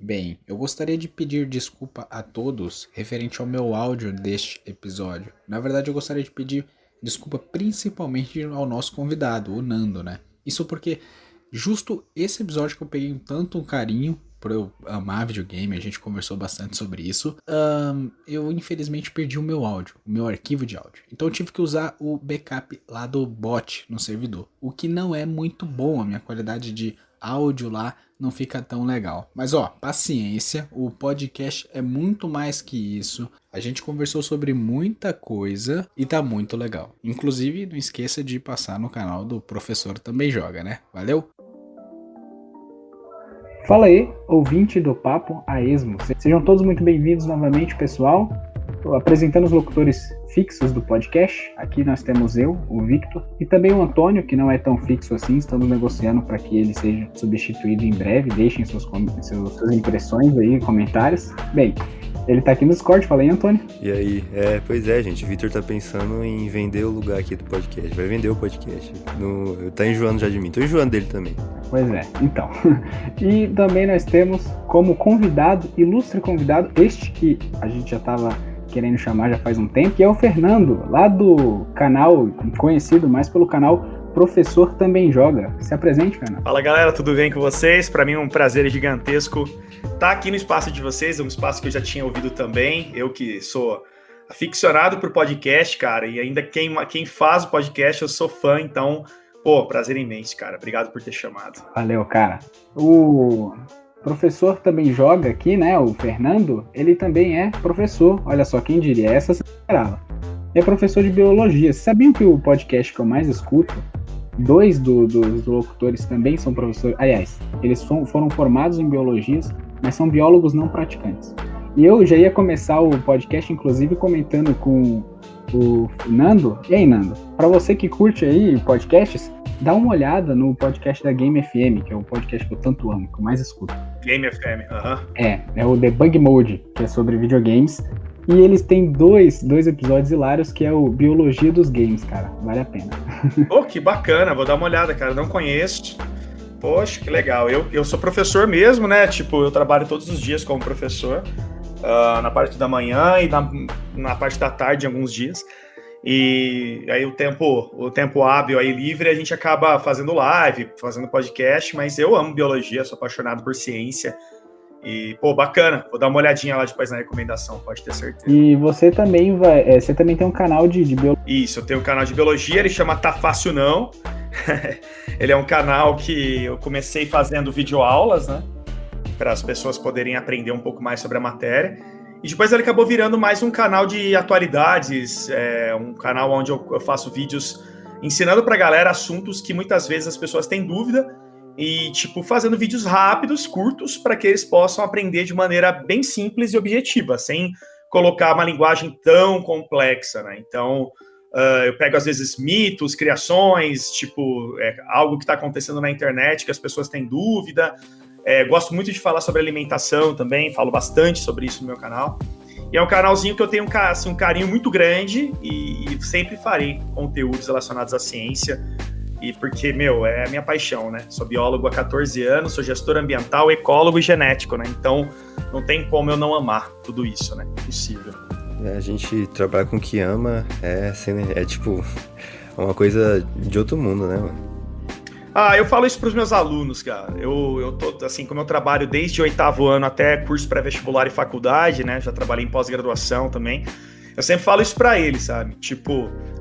Bem, eu gostaria de pedir desculpa a todos referente ao meu áudio deste episódio. Na verdade, eu gostaria de pedir desculpa principalmente ao nosso convidado, o Nando, né? Isso porque justo esse episódio que eu peguei um tanto carinho por eu amar videogame, a gente conversou bastante sobre isso, eu infelizmente perdi o meu áudio, o meu arquivo de áudio. Então eu tive que usar o backup lá do bot no servidor, o que não é muito bom, a minha qualidade de áudio lá não fica tão legal. Mas ó, paciência, o podcast é muito mais que isso. A gente conversou sobre muita coisa e tá muito legal. Inclusive, não esqueça de passar no canal do Professor Também Joga, né? Valeu! Fala aí, ouvinte do Papo a Esmo. Sejam todos muito bem-vindos novamente, pessoal. Apresentando os locutores fixos do podcast, aqui nós temos eu, o Victor, e também o Antônio, que não é tão fixo assim, estamos negociando para que ele seja substituído em breve. Deixem suas impressões aí, comentários. Bem, ele tá aqui no Discord, fala aí, Antônio. E aí, pois é, gente, o Victor tá pensando em vender o lugar aqui do podcast, vai vender o podcast. Tá enjoando já de mim, tô enjoando dele também. Pois é, então. E também nós temos como convidado, ilustre convidado, este que a gente já tava querendo chamar já faz um tempo, que é o Fernando, lá do canal, conhecido mais pelo canal Professor Também Joga. Se apresente, Fernando. Fala, galera, tudo bem com vocês? Para mim é um prazer gigantesco estar aqui no espaço de vocês, um espaço que eu já tinha ouvido também, eu que sou aficionado por podcast, cara, e ainda quem faz o podcast, eu sou fã, então, prazer imenso, cara, obrigado por ter chamado. Valeu, cara. O Professor Também Joga aqui, né, o Fernando, ele também é professor, olha só, quem diria, essa você esperava. É professor de biologia. Vocês sabiam que o podcast que eu mais escuto, dois dos locutores também são professores, aliás, eles foram formados em biologias, mas são biólogos não praticantes. E eu já ia começar o podcast, inclusive, comentando com o Nando. E aí, Nando, para você que curte aí podcasts, dá uma olhada no podcast da Game FM, que é o podcast que eu tanto amo, que eu mais escuto. Game FM, É o Debug Mode, que é sobre videogames. E eles têm dois episódios hilários, que é o Biologia dos Games, cara. Vale a pena. Que bacana, vou dar uma olhada, cara, não conheço. Poxa, que legal. Eu sou professor mesmo, né? Tipo, eu trabalho todos os dias como professor, na parte da manhã e na parte da tarde, em alguns dias. E aí o tempo hábil aí livre, a gente acaba fazendo live, fazendo podcast, mas eu amo biologia, sou apaixonado por ciência. E, bacana, vou dar uma olhadinha lá depois na recomendação, pode ter certeza. E você também você também tem um canal de biologia. Isso, eu tenho um canal de biologia, ele chama Tá Fácil Não. Ele é um canal que eu comecei fazendo videoaulas, né, para as pessoas poderem aprender um pouco mais sobre a matéria. E depois ele acabou virando mais um canal de atualidades, um canal onde eu faço vídeos ensinando pra galera assuntos que muitas vezes as pessoas têm dúvida e, fazendo vídeos rápidos, curtos, para que eles possam aprender de maneira bem simples e objetiva, sem colocar uma linguagem tão complexa, né? Então, eu pego, às vezes, mitos, criações, algo que está acontecendo na internet que as pessoas têm dúvida. Gosto muito de falar sobre alimentação também, falo bastante sobre isso no meu canal. E é um canalzinho que eu tenho um carinho muito grande e sempre farei conteúdos relacionados à ciência. E porque, é a minha paixão, né? Sou biólogo há 14 anos, sou gestor ambiental, ecólogo e genético, né? Então, não tem como eu não amar tudo isso, né? Impossível. A gente trabalhar com o que ama é uma coisa de outro mundo, né, mano? Eu falo isso para os meus alunos, cara. Eu tô, assim, como eu trabalho desde o 8º ano até curso pré-vestibular e faculdade, né? Já trabalhei em pós-graduação também. Eu sempre falo isso para eles, sabe?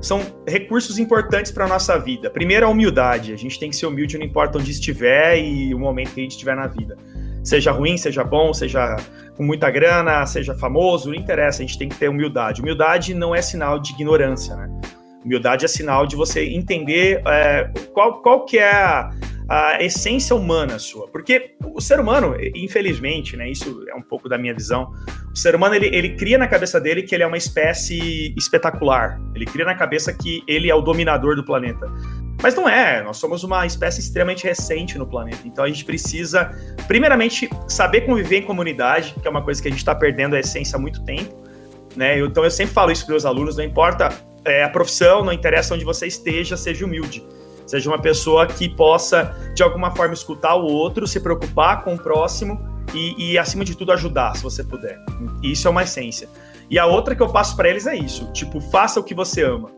São recursos importantes para nossa vida. Primeiro, a humildade. A gente tem que ser humilde, não importa onde estiver e o momento que a gente estiver na vida. Seja ruim, seja bom, seja com muita grana, seja famoso, não interessa, a gente tem que ter humildade. Humildade não é sinal de ignorância, né? Humildade é sinal de você entender qual que é a essência humana sua. Porque o ser humano, infelizmente, né, isso é um pouco da minha visão, o ser humano ele cria na cabeça dele que ele é uma espécie espetacular. Ele cria na cabeça que ele é o dominador do planeta. Mas não é, nós somos uma espécie extremamente recente no planeta. Então a gente precisa, primeiramente, saber conviver em comunidade, que é uma coisa que a gente está perdendo a essência há muito tempo, né? Então eu sempre falo isso para os meus alunos, não importa a profissão, não interessa onde você esteja, seja humilde. Seja uma pessoa que possa, de alguma forma, escutar o outro, se preocupar com o próximo e acima de tudo, ajudar, se você puder. Isso é uma essência. E a outra que eu passo para eles é isso, tipo, faça o que você ama.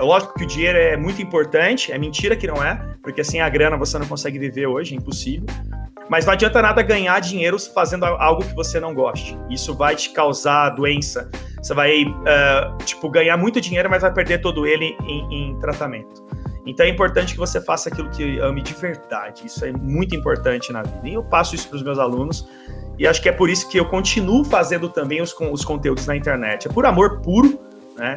Lógico que o dinheiro é muito importante, é mentira que não é, porque sem a grana você não consegue viver hoje, é impossível. Mas não adianta nada ganhar dinheiro fazendo algo que você não goste. Isso vai te causar doença. Você vai, ganhar muito dinheiro, mas vai perder todo ele em tratamento. Então é importante que você faça aquilo que ame de verdade. Isso é muito importante na vida. E eu passo isso para os meus alunos. E acho que é por isso que eu continuo fazendo também os conteúdos na internet. É por amor puro, né?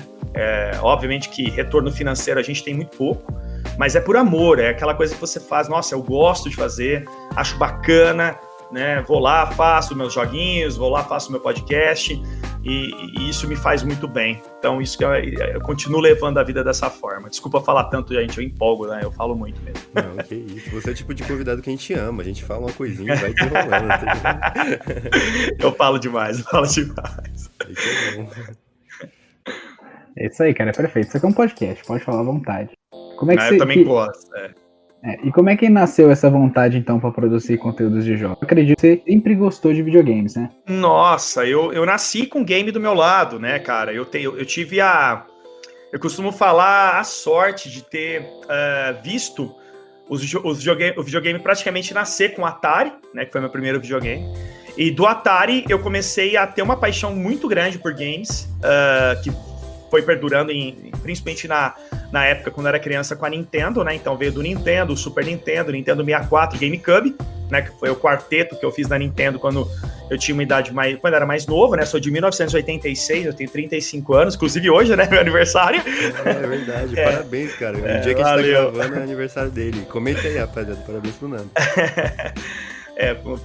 Obviamente que retorno financeiro a gente tem muito pouco. Mas é por amor, é aquela coisa que você faz, nossa, eu gosto de fazer, acho bacana, né? Vou lá, faço meus joguinhos, vou lá, faço meu podcast, e isso me faz muito bem. Então, isso que eu continuo levando a vida dessa forma. Desculpa falar tanto, gente, eu empolgo, né? Eu falo muito mesmo. Não, que isso. Você é o tipo de convidado que a gente ama, a gente fala uma coisinha e vai desenrolando. Tá? Eu falo demais, eu falo demais. É isso aí, cara, é perfeito. Isso aqui é um podcast, pode falar à vontade. Como é que eu também gosto. E como é que nasceu essa vontade, então, para produzir conteúdos de jogos? Eu acredito que você sempre gostou de videogames, né? Nossa, eu nasci com o game do meu lado, né, cara? Eu tive eu costumo falar a sorte de ter visto o videogame praticamente nascer com o Atari, né, que foi meu primeiro videogame. E do Atari eu comecei a ter uma paixão muito grande por games, que foi perdurando principalmente na época quando eu era criança com a Nintendo, né? Então veio do Nintendo, Super Nintendo, Nintendo 64, GameCube, né? Que foi o quarteto que eu fiz na Nintendo quando eu tinha uma idade quando eu era mais novo, né? Sou de 1986, eu tenho 35 anos, inclusive hoje, né? Meu aniversário. É verdade, parabéns, cara. O dia que a gente tá gravando é aniversário dele. Comenta aí, rapaziada, parabéns pro Nando.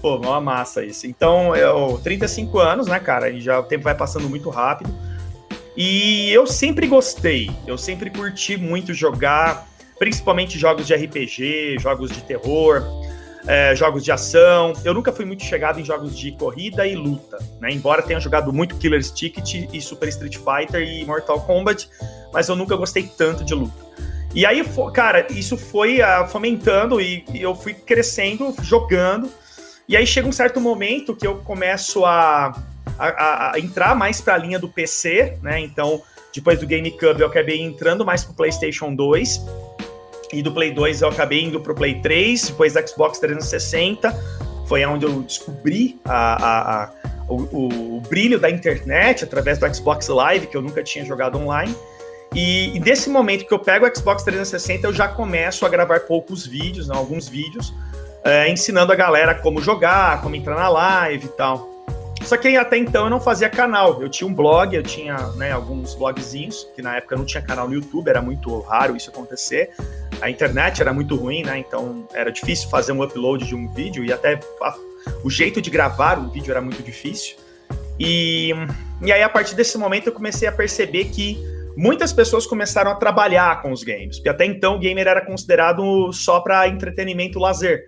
Uma massa isso. Então, eu 35 anos, né, cara? E já o tempo vai passando muito rápido. E eu sempre gostei, eu sempre curti muito jogar, principalmente jogos de RPG, jogos de terror, jogos de ação. Eu nunca fui muito chegado em jogos de corrida e luta, né? Embora tenha jogado muito Killer's Ticket e Super Street Fighter e Mortal Kombat, mas eu nunca gostei tanto de luta. E aí, cara, isso foi fomentando e eu fui crescendo, jogando. E aí chega um certo momento que eu começo a entrar mais para a linha do PC, né? Então, depois do GameCube, eu acabei entrando mais pro PlayStation 2. E do Play 2 eu acabei indo pro Play 3, depois do Xbox 360. Foi onde eu descobri o brilho da internet através do Xbox Live, que eu nunca tinha jogado online. E desse momento que eu pego o Xbox 360, eu já começo a gravar poucos vídeos, né, alguns vídeos, ensinando a galera como jogar, como entrar na live e tal. Só que até então eu não fazia canal, eu tinha um blog, eu tinha, né, alguns blogzinhos, que na época não tinha canal no YouTube, era muito raro isso acontecer, a internet era muito ruim, né, então era difícil fazer um upload de um vídeo, e até o jeito de gravar um vídeo era muito difícil, e aí a partir desse momento eu comecei a perceber que muitas pessoas começaram a trabalhar com os games, porque até então o gamer era considerado só para entretenimento, lazer,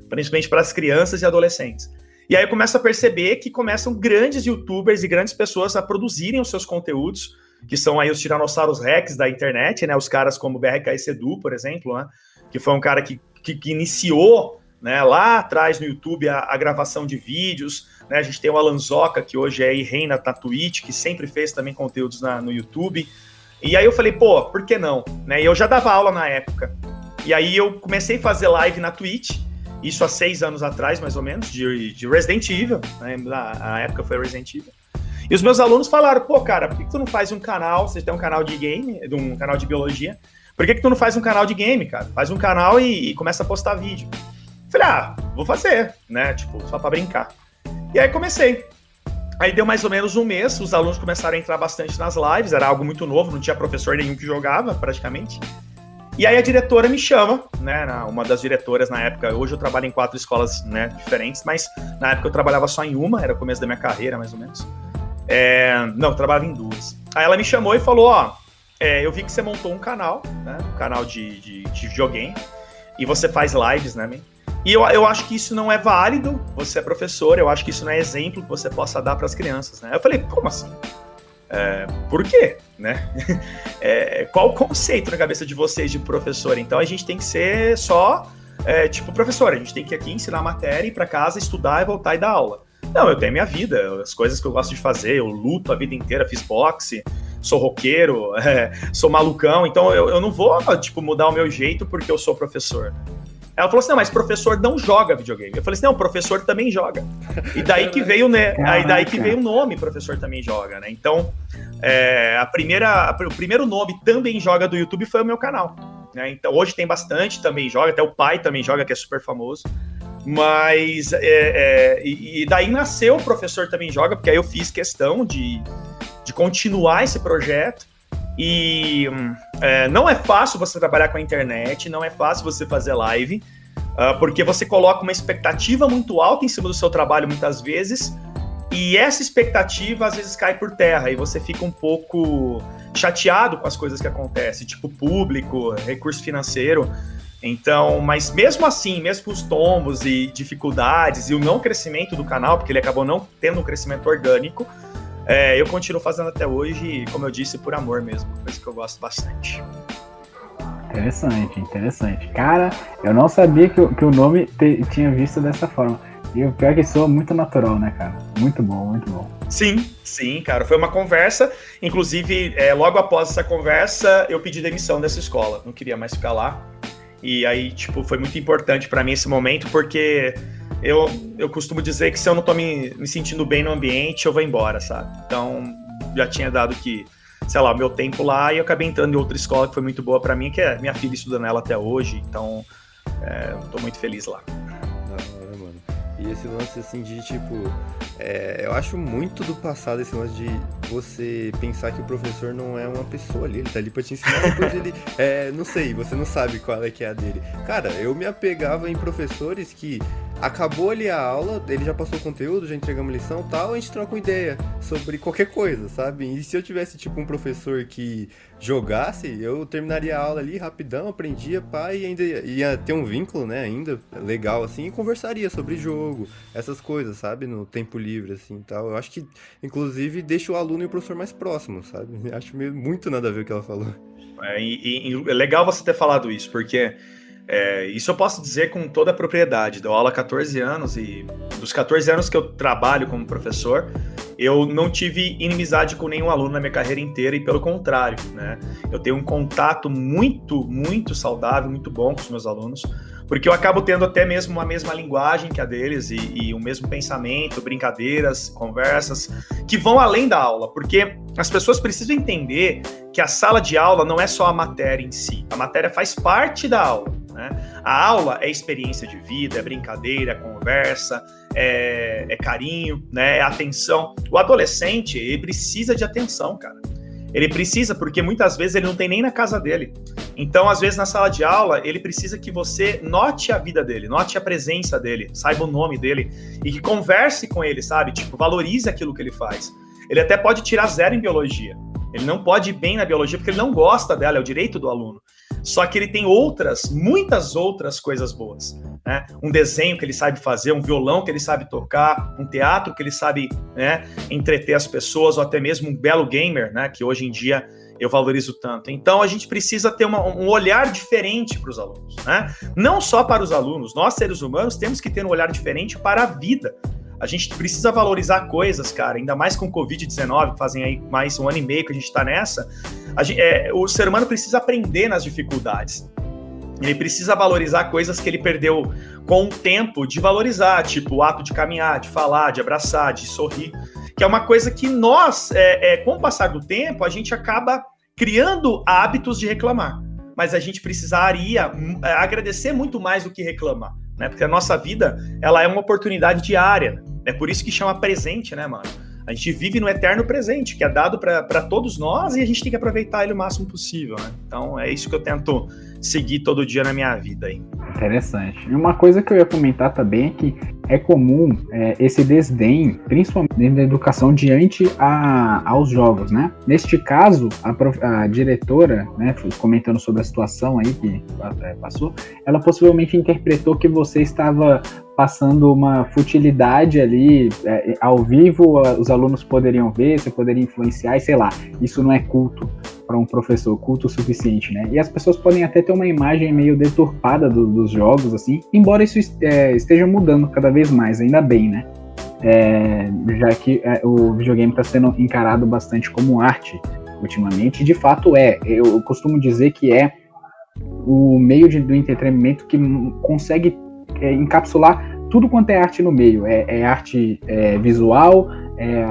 principalmente para as crianças e adolescentes. E aí eu começo a perceber que começam grandes youtubers e grandes pessoas a produzirem os seus conteúdos, que são aí os tiranossauros rex da internet, né? Os caras como o BRKS Edu, por exemplo, né? Que foi um cara que iniciou, né, lá atrás no YouTube a gravação de vídeos, né? A gente tem o Alan Zoca, que hoje reina na Twitch, que sempre fez também conteúdos no YouTube. E aí eu falei, pô, por que não? Né? E eu já dava aula na época. E aí eu comecei a fazer live na Twitch, isso há 6 anos atrás, mais ou menos, de Resident Evil, né? Na época foi Resident Evil. E os meus alunos falaram, pô, cara, por que tu não faz um canal, você tem um canal de game, um canal de biologia, por que tu não faz um canal de game, cara? Faz um canal e começa a postar vídeo. Falei, vou fazer, né, tipo, só pra brincar. E aí comecei. Aí deu mais ou menos um mês, os alunos começaram a entrar bastante nas lives, era algo muito novo, não tinha professor nenhum que jogava, praticamente. E aí a diretora me chama, né, uma das diretoras na época, hoje eu trabalho em 4 escolas, né, diferentes, mas na época eu trabalhava só em uma, era o começo da minha carreira, mais ou menos. Não, eu trabalhava em 2. Aí ela me chamou e falou, eu vi que você montou um canal, né, um canal de videogame, e você faz lives, né, man? E eu acho que isso não é válido, você é professor, eu acho que isso não é exemplo que você possa dar para as crianças, né? Eu falei, como assim? Por quê? Né? Qual o conceito na cabeça de vocês de professor? Então a gente tem que ser só tipo, professor, a gente tem que aqui ensinar a matéria, ir para casa, estudar e voltar e dar aula. Não, eu tenho minha vida, as coisas que eu gosto de fazer, eu luto a vida inteira, fiz boxe, sou roqueiro, sou malucão, então eu não vou, tipo, mudar o meu jeito porque eu sou professor. Ela falou assim, não, mas professor não joga videogame. Eu falei assim, não, professor também joga. E daí que veio, né? Aí daí que veio o nome, professor também joga, né? Então, o primeiro nome também joga do YouTube foi o meu canal. Né? Então, hoje tem bastante, também joga, até o pai também joga, que é super famoso. Mas, e daí nasceu o professor também joga, porque aí eu fiz questão de continuar esse projeto. E não é fácil você trabalhar com a internet, não é fácil você fazer live, porque você coloca uma expectativa muito alta em cima do seu trabalho muitas vezes, e essa expectativa às vezes cai por terra, e você fica um pouco chateado com as coisas que acontecem, tipo público, recurso financeiro. Então, mas mesmo assim, mesmo com os tombos e dificuldades e o não crescimento do canal, porque ele acabou não tendo um crescimento orgânico, eu continuo fazendo até hoje, como eu disse, por amor mesmo, coisa que eu gosto bastante. Interessante. Cara, eu não sabia que o nome tinha visto dessa forma. E o pior é que soa muito natural, né, cara? Muito bom. Sim, cara, foi uma conversa, inclusive, logo após essa conversa, eu pedi demissão dessa escola, não queria mais ficar lá. E aí, tipo, foi muito importante pra mim esse momento, porque eu costumo dizer que se eu não tô me sentindo bem no ambiente, eu vou embora, sabe? Então, já tinha dado que, sei lá, o meu tempo lá, e eu acabei entrando em outra escola que foi muito boa pra mim, que é minha filha estuda nela até hoje, então tô muito feliz lá. Da hora, mano. E esse lance, assim, de, tipo, eu acho muito do passado esse lance de você pensar que o professor não é uma pessoa ali, ele tá ali pra te ensinar, depois ele, não sei, você não sabe qual é que é a dele. Cara, eu me apegava em professores que acabou ali a aula, ele já passou o conteúdo, já entregamos lição e tal, a gente troca uma ideia sobre qualquer coisa, sabe? E se eu tivesse, tipo, um professor que jogasse, eu terminaria a aula ali rapidão, aprendia, pá, e ainda ia ter um vínculo, né, ainda legal, assim, e conversaria sobre jogo, essas coisas, sabe? No tempo livre, assim, e tal. Eu acho que, inclusive, deixa o aluno e o professor mais próximos, sabe? Eu acho muito nada a ver o que ela falou. É legal você ter falado isso, porque isso eu posso dizer com toda a propriedade. Dou aula há 14 anos e dos 14 anos que eu trabalho como professor, eu não tive inimizade com nenhum aluno na minha carreira inteira, e pelo contrário, né? Eu tenho um contato muito, muito saudável, muito bom com os meus alunos, porque eu acabo tendo até mesmo a mesma linguagem que a deles e o mesmo pensamento, brincadeiras, conversas, que vão além da aula, porque as pessoas precisam entender que a sala de aula não é só a matéria em si, a matéria faz parte da aula, né? A aula é experiência de vida, é brincadeira, é conversa, é carinho, né? É atenção. O adolescente, ele precisa de atenção, cara. Ele precisa, porque muitas vezes ele não tem nem na casa dele. Então, às vezes, na sala de aula, ele precisa que você note a vida dele, note a presença dele, saiba o nome dele e que converse com ele, sabe? Tipo, valorize aquilo que ele faz. Ele até pode tirar 0 em biologia. Ele não pode ir bem na biologia porque ele não gosta dela, é o direito do aluno. Só que ele tem muitas outras coisas boas, né? Um desenho que ele sabe fazer, um violão que ele sabe tocar, um teatro que ele sabe, né, entreter as pessoas, ou até mesmo um belo gamer, né, que hoje em dia eu valorizo tanto. Então a gente precisa ter um olhar diferente para os alunos, né? Não só para os alunos, nós seres humanos temos que ter um olhar diferente para a vida. A gente precisa valorizar coisas, cara, ainda mais com o Covid-19, que fazem aí mais 1 ano e meio que a gente tá nessa. O ser humano precisa aprender nas dificuldades. Ele precisa valorizar coisas que ele perdeu com o tempo de valorizar, tipo o ato de caminhar, de falar, de abraçar, de sorrir, que é uma coisa que nós, com o passar do tempo, a gente acaba criando hábitos de reclamar. Mas a gente precisaria agradecer muito mais do que reclamar, né? Porque a nossa vida, ela é uma oportunidade diária, né? É por isso que chama presente, né, mano? A gente vive no eterno presente, que é dado para todos nós, e a gente tem que aproveitar ele o máximo possível, né? Então é isso que eu tento seguir todo dia na minha vida aí. Interessante. E uma coisa que eu ia comentar também é que é comum esse desdém, principalmente dentro da educação, diante aos jogos, né? Neste caso, a diretora, né, comentando sobre a situação aí que passou, ela possivelmente interpretou que você estava passando uma futilidade ali, ao vivo, os alunos poderiam ver, você poderia influenciar, e sei lá, isso não é culto para um professor culto o suficiente, né? E as pessoas podem até ter uma imagem meio deturpada dos jogos, assim, embora isso esteja mudando cada vez mais, ainda bem, né? Já que o videogame está sendo encarado bastante como arte ultimamente, de fato eu costumo dizer que é o meio do entretenimento que consegue encapsular tudo quanto é arte no meio, arte visual,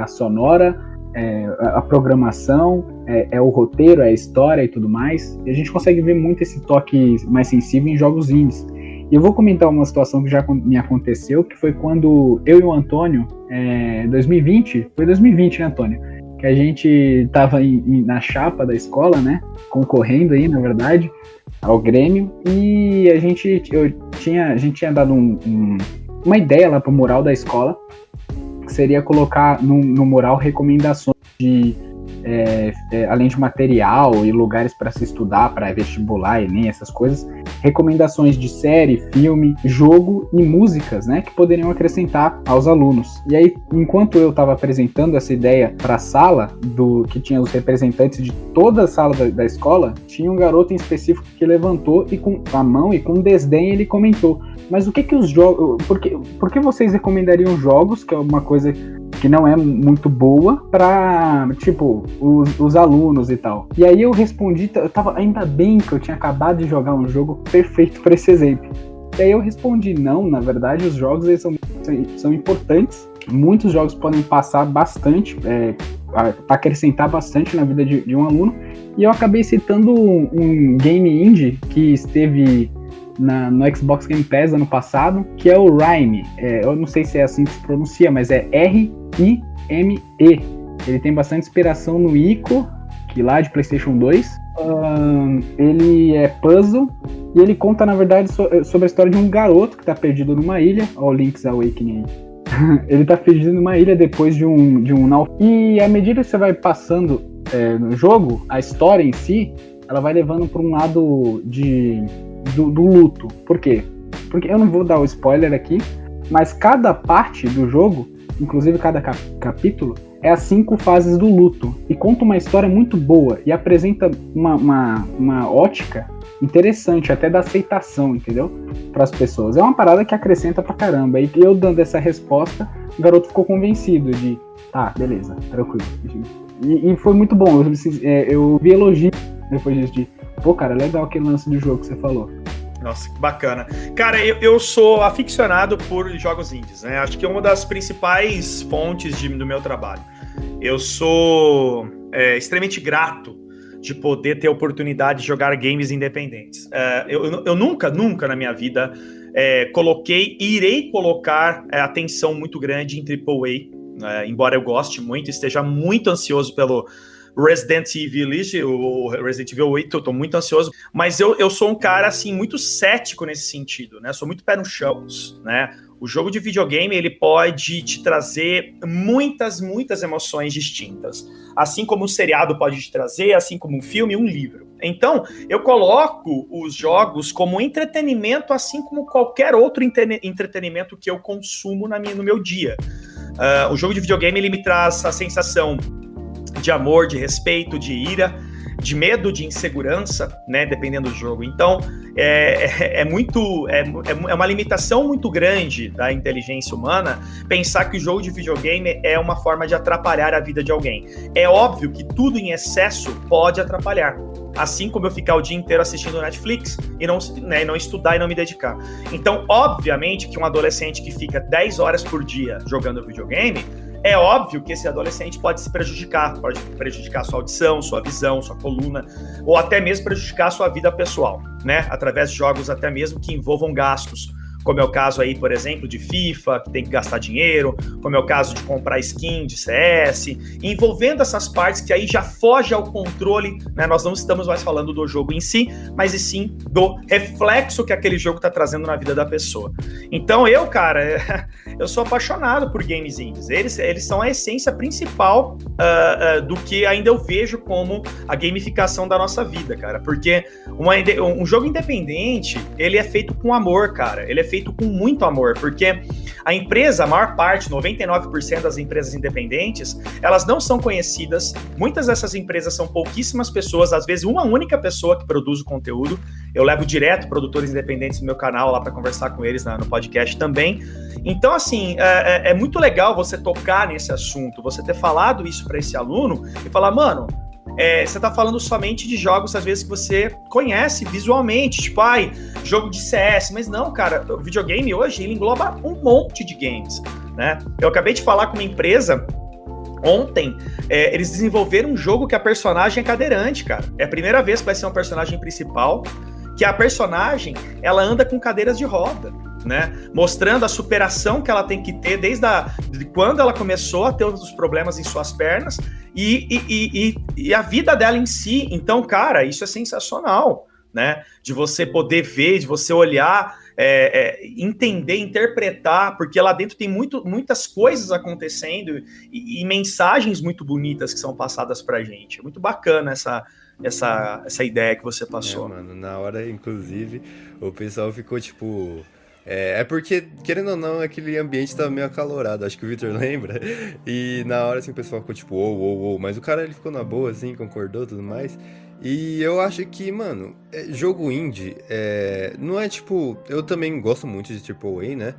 a sonora, a programação, o roteiro, a história e tudo mais, e a gente consegue ver muito esse toque mais sensível em jogos indies. E eu vou comentar uma situação que já me aconteceu, que foi quando eu e o Antônio, 2020, né, Antônio? Que a gente tava na chapa da escola, né? Concorrendo aí, na verdade, ao Grêmio. E a gente tinha dado uma ideia lá pro mural da escola, que seria colocar no mural recomendações de... além de material e lugares para se estudar, para vestibular, Enem, essas coisas, recomendações de série, filme, jogo e músicas, né, que poderiam acrescentar aos alunos. E aí, enquanto eu estava apresentando essa ideia para a sala, que tinha os representantes de toda a sala da escola, tinha um garoto em específico que levantou e com a mão e com desdém ele comentou: mas o que os jogos... Por que vocês recomendariam jogos, que é uma coisa que não é muito boa, para, tipo, os alunos e tal? E aí eu respondi, ainda bem que eu tinha acabado de jogar um jogo perfeito para esse exemplo. E aí eu respondi: não, na verdade os jogos eles são importantes, muitos jogos podem passar bastante, acrescentar bastante na vida de um aluno, e eu acabei citando um game indie que esteve no Xbox Game Pass ano passado, que é o Rime. Eu não sei se é assim que se pronuncia, mas é R-I-M-E. Ele tem bastante inspiração no Ico, que lá de PlayStation 2. Ele é puzzle, e ele conta, na verdade, sobre a história de um garoto que tá perdido numa ilha. Ó, o Link's Awakening aí. Ele tá perdido numa ilha depois de um naufrágio. E à medida que você vai passando no jogo, a história em si, ela vai levando para um lado do luto. Por quê? Porque eu não vou dar o spoiler aqui, mas cada parte do jogo, inclusive cada capítulo, é as 5 fases do luto, e conta uma história muito boa e apresenta uma ótica interessante, até da aceitação, entendeu? Para as pessoas. É uma parada que acrescenta pra caramba. E eu dando essa resposta, o garoto ficou convencido de, tá, beleza, tranquilo. E foi muito bom. Eu vi elogio depois disso, pô, cara, legal aquele lance do jogo que você falou. Nossa, que bacana. Cara, eu sou aficionado por jogos indies, né? Acho que é uma das principais fontes do meu trabalho. Eu sou extremamente grato de poder ter a oportunidade de jogar games independentes. Eu nunca na minha vida coloquei e irei colocar atenção muito grande em AAA, embora eu goste muito, esteja muito ansioso pelo Resident Evil, o Resident Evil 8, eu tô muito ansioso, mas eu sou um cara, assim, muito cético nesse sentido, né? Sou muito pé no chão, né? O jogo de videogame, ele pode te trazer muitas emoções distintas. Assim como um seriado pode te trazer, assim como um filme, um livro. Então, eu coloco os jogos como entretenimento, assim como qualquer outro entretenimento que eu consumo no meu dia. O jogo de videogame, ele me traz a sensação de amor, de respeito, de ira, de medo, de insegurança, né, dependendo do jogo. Então, é uma limitação muito grande da inteligência humana pensar que o jogo de videogame é uma forma de atrapalhar a vida de alguém. É óbvio que tudo em excesso pode atrapalhar, assim como eu ficar o dia inteiro assistindo Netflix e não estudar e não me dedicar. Então, obviamente que um adolescente que fica 10 horas por dia jogando videogame, é óbvio que esse adolescente pode se prejudicar, pode prejudicar sua audição, sua visão, sua coluna, ou até mesmo prejudicar sua vida pessoal, né? Através de jogos até mesmo que envolvam gastos, como é o caso aí, por exemplo, de FIFA, que tem que gastar dinheiro, como é o caso de comprar skin de CS, envolvendo essas partes que aí já foge ao controle, né? Nós não estamos mais falando do jogo em si, mas e sim do reflexo que aquele jogo está trazendo na vida da pessoa. Então eu sou apaixonado por games indies. Eles são a essência principal do que ainda eu vejo como a gamificação da nossa vida, cara. Porque um jogo independente, ele é feito com amor, cara. Ele é feito com muito amor, porque a empresa, a maior parte, 99% das empresas independentes, elas não são conhecidas. Muitas dessas empresas são pouquíssimas pessoas, às vezes uma única pessoa que produz o conteúdo. Eu levo direto produtores independentes no meu canal lá para conversar com eles no podcast também. Então, assim, é muito legal você tocar nesse assunto, você ter falado isso para esse aluno e falar, mano, você tá falando somente de jogos, às vezes, que você conhece visualmente, tipo, jogo de CS, mas não, cara, o videogame hoje, ele engloba um monte de games, né? Eu acabei de falar com uma empresa ontem, eles desenvolveram um jogo que a personagem é cadeirante, cara. É a primeira vez que vai ser um personagem principal, que a personagem, ela anda com cadeiras de roda, né? Mostrando a superação que ela tem que ter desde de quando ela começou a ter os problemas em suas pernas e a vida dela em si. Então, cara, isso é sensacional, né? De você poder ver, de você olhar, entender, interpretar, porque lá dentro tem muitas coisas acontecendo e mensagens muito bonitas que são passadas pra gente. É muito bacana essa ideia que você passou. Mano, na hora, inclusive, o pessoal ficou tipo... porque, querendo ou não, aquele ambiente tava meio acalorado, acho que o Victor lembra. E na hora, assim, o pessoal ficou tipo, uou. Mas o cara, ele ficou na boa, assim, concordou e tudo mais. E eu acho que, mano, jogo indie, não é tipo... Eu também gosto muito de AAA, né?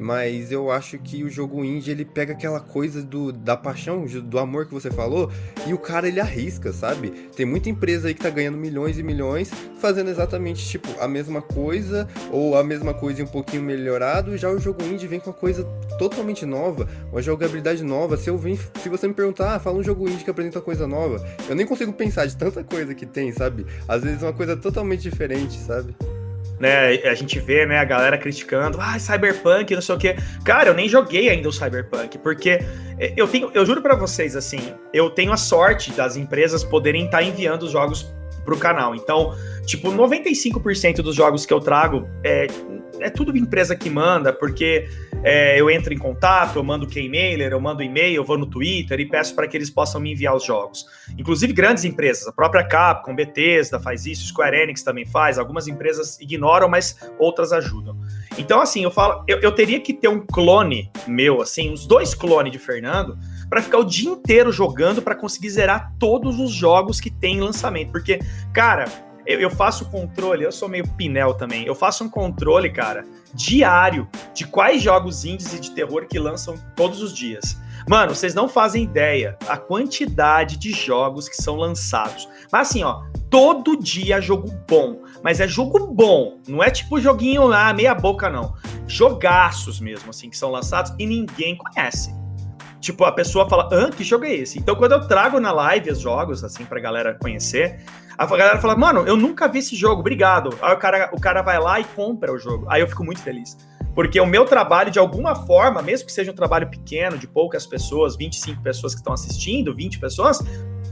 Mas eu acho que o jogo indie, ele pega aquela coisa da paixão, do amor que você falou, e o cara, ele arrisca, sabe? Tem muita empresa aí que tá ganhando milhões e milhões, fazendo exatamente, tipo, a mesma coisa, ou a mesma coisa e um pouquinho melhorado. Já o jogo indie vem com uma coisa totalmente nova, uma jogabilidade nova. Se você me perguntar, fala um jogo indie que apresenta coisa nova, eu nem consigo pensar de tanta coisa que tem, sabe? Às vezes uma coisa totalmente diferente, sabe? Né, a gente vê, né, a galera criticando, Cyberpunk, não sei o quê. Cara, eu nem joguei ainda o Cyberpunk, porque eu juro pra vocês, assim, eu tenho a sorte das empresas poderem estar enviando os jogos pro canal. Então, tipo, 95% dos jogos que eu trago é tudo empresa que manda, porque eu entro em contato, eu mando Keymailer, eu mando e-mail, eu vou no Twitter e peço para que eles possam me enviar os jogos. Inclusive grandes empresas, a própria Capcom, Bethesda faz isso, Square Enix também faz, algumas empresas ignoram, mas outras ajudam. Então, assim, eu teria que ter um clone meu, assim, uns 2 clones de Fernando, para ficar o dia inteiro jogando para conseguir zerar todos os jogos que tem em lançamento. Porque, cara, eu faço controle, eu sou meio pinel também, eu faço um controle, cara, diário de quais jogos indies e de terror que lançam todos os dias. Mano, vocês não fazem ideia a quantidade de jogos que são lançados. Mas assim, ó, todo dia é jogo bom. Mas é jogo bom, não é tipo joguinho lá, meia boca, não. Jogaços mesmo, assim, que são lançados e ninguém conhece. Tipo, a pessoa fala, que jogo é esse? Então, quando eu trago na live os jogos, assim, pra galera conhecer, a galera fala, mano, eu nunca vi esse jogo, obrigado. Aí o cara vai lá e compra o jogo. Aí eu fico muito feliz. Porque o meu trabalho, de alguma forma, mesmo que seja um trabalho pequeno, de poucas pessoas, 25 pessoas que estão assistindo, 20 pessoas,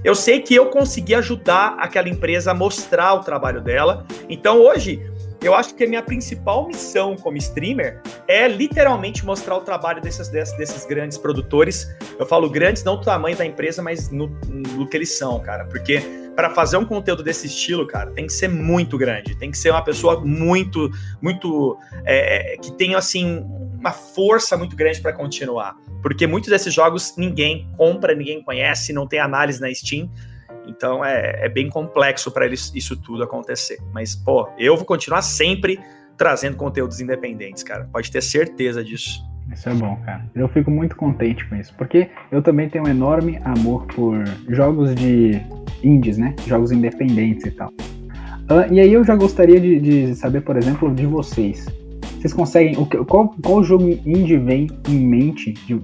eu sei que eu consegui ajudar aquela empresa a mostrar o trabalho dela. Então, hoje, eu acho que a minha principal missão como streamer é literalmente mostrar o trabalho desses grandes produtores. Eu falo grandes, não do tamanho da empresa, mas no que eles são, cara. Porque para fazer um conteúdo desse estilo, cara, tem que ser muito grande. Tem que ser uma pessoa muito que tenha, assim, uma força muito grande para continuar. Porque muitos desses jogos ninguém compra, ninguém conhece, não tem análise na Steam. Então é bem complexo para isso tudo acontecer. Mas, pô, eu vou continuar sempre trazendo conteúdos independentes, cara. Pode ter certeza disso. Isso é bom, cara. Eu fico muito contente com isso, porque eu também tenho um enorme amor por jogos de indies, né? Jogos independentes e tal. E aí eu já gostaria de saber, por exemplo, de vocês. Vocês conseguem... Qual jogo indie vem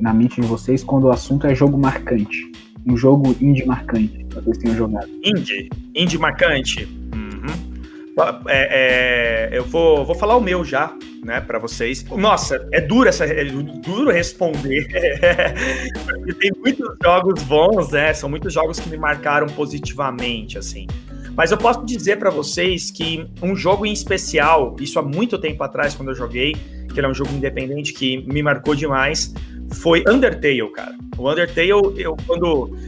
na mente de vocês quando o assunto é jogo marcante? Um jogo indie marcante que vocês tenham jogado. Indie marcante? Eu vou falar o meu já, né, pra vocês. Nossa, é duro responder. Porque tem muitos jogos bons, né? São muitos jogos que me marcaram positivamente, assim. Mas eu posso dizer pra vocês que um jogo em especial, isso há muito tempo atrás, quando eu joguei, que ele é um jogo independente que me marcou demais, foi Undertale, cara. O Undertale,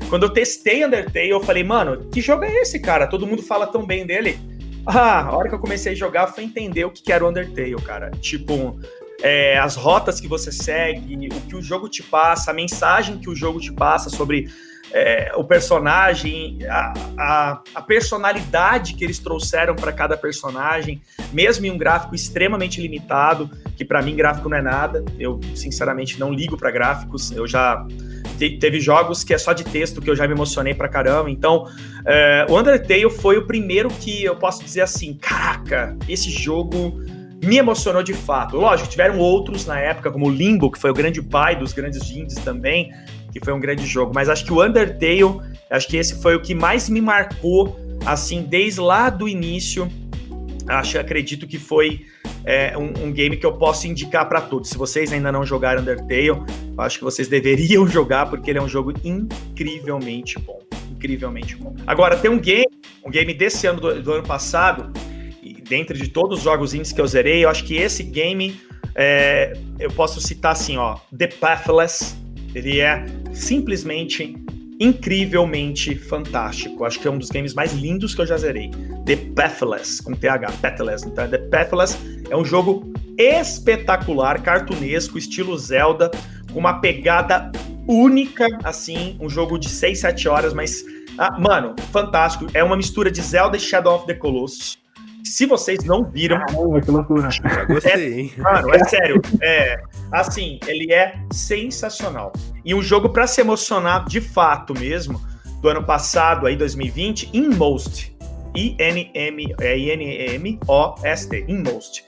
quando eu testei Undertale, eu falei, mano, que jogo é esse, cara? Todo mundo fala tão bem dele. A hora que eu comecei a jogar, foi entender o que era o Undertale, cara. Tipo, as rotas que você segue, o que o jogo te passa, a mensagem que o jogo te passa sobre o personagem, a personalidade que eles trouxeram para cada personagem, mesmo em um gráfico extremamente limitado, que para mim gráfico não é nada. Eu, sinceramente, não ligo para gráficos. Eu já teve jogos que é só de texto que eu já me emocionei pra caramba. Então, o Undertale foi o primeiro que eu posso dizer assim, caraca, esse jogo me emocionou de fato. Lógico, tiveram outros na época, como o Limbo, que foi o grande pai dos grandes indies também, que foi um grande jogo, mas acho que o Undertale, acho que esse foi o que mais me marcou, assim, desde lá do início. Acredito que foi um game que eu posso indicar para todos. Se vocês ainda não jogaram Undertale, eu acho que vocês deveriam jogar, porque ele é um jogo incrivelmente bom. Incrivelmente bom. Agora, tem um game desse ano, do ano passado, e dentre de todos os jogos indies que eu zerei, eu acho que esse game, eu posso citar assim, ó, The Pathless. Ele é simplesmente incrivelmente fantástico. Acho que é um dos games mais lindos que eu já zerei. The Pathless, com TH, Pathless. Então, The Pathless é um jogo espetacular, cartunesco, estilo Zelda, com uma pegada única, assim, um jogo de 6, 7 horas, mas, mano, fantástico. É uma mistura de Zelda e Shadow of the Colossus. Se vocês não viram... Caramba, que loucura. Já gostei, hein? Mano, é sério. Assim, ele é sensacional. E um jogo pra se emocionar de fato mesmo, do ano passado, aí 2020, Inmost. I-N-M-O-S-T. Inmost.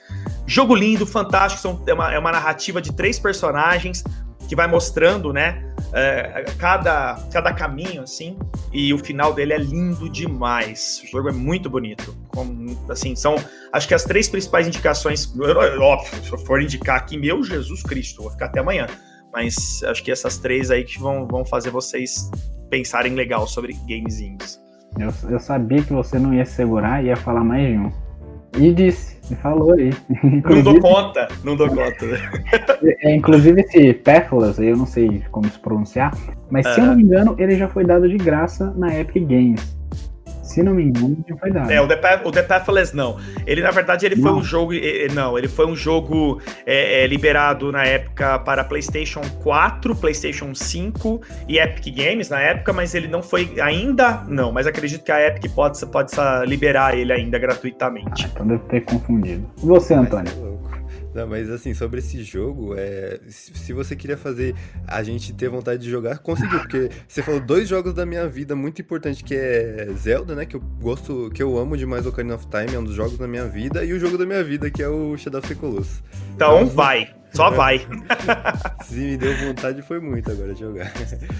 Jogo lindo, fantástico. É uma narrativa de 3 personagens que vai mostrando, né, cada caminho, assim, e o final dele é lindo demais. O jogo é muito bonito. Assim, acho que as 3 principais indicações, óbvio, se eu for indicar aqui, meu Jesus Cristo, vou ficar até amanhã, mas acho que essas 3 aí que vão fazer vocês pensarem legal sobre games indies. Eu sabia que você não ia segurar e ia falar mais de um. E disse, me falou aí. Não dou conta. Inclusive esse Pathless, eu não sei como se pronunciar, mas se eu não me engano, ele já foi dado de graça na Epic Games. Se não me engano, já foi dado. O The Pathless não. Ele, na verdade, foi um jogo... Não, ele foi um jogo liberado na época para PlayStation 4, PlayStation 5 e Epic Games na época, mas ele não foi ainda... Não, mas acredito que a Epic pode liberar ele ainda gratuitamente. Então deve ter confundido. E você, Antônio? Não, mas assim, sobre esse jogo, se você queria fazer a gente ter vontade de jogar, conseguiu, porque você falou 2 jogos da minha vida muito importantes, que é Zelda, né, que eu gosto, que eu amo demais, Ocarina of Time, é um dos jogos da minha vida, e o jogo da minha vida, que é o Shadow of the Colossus. Então vai, só vai. Se me deu vontade, foi muito agora de jogar.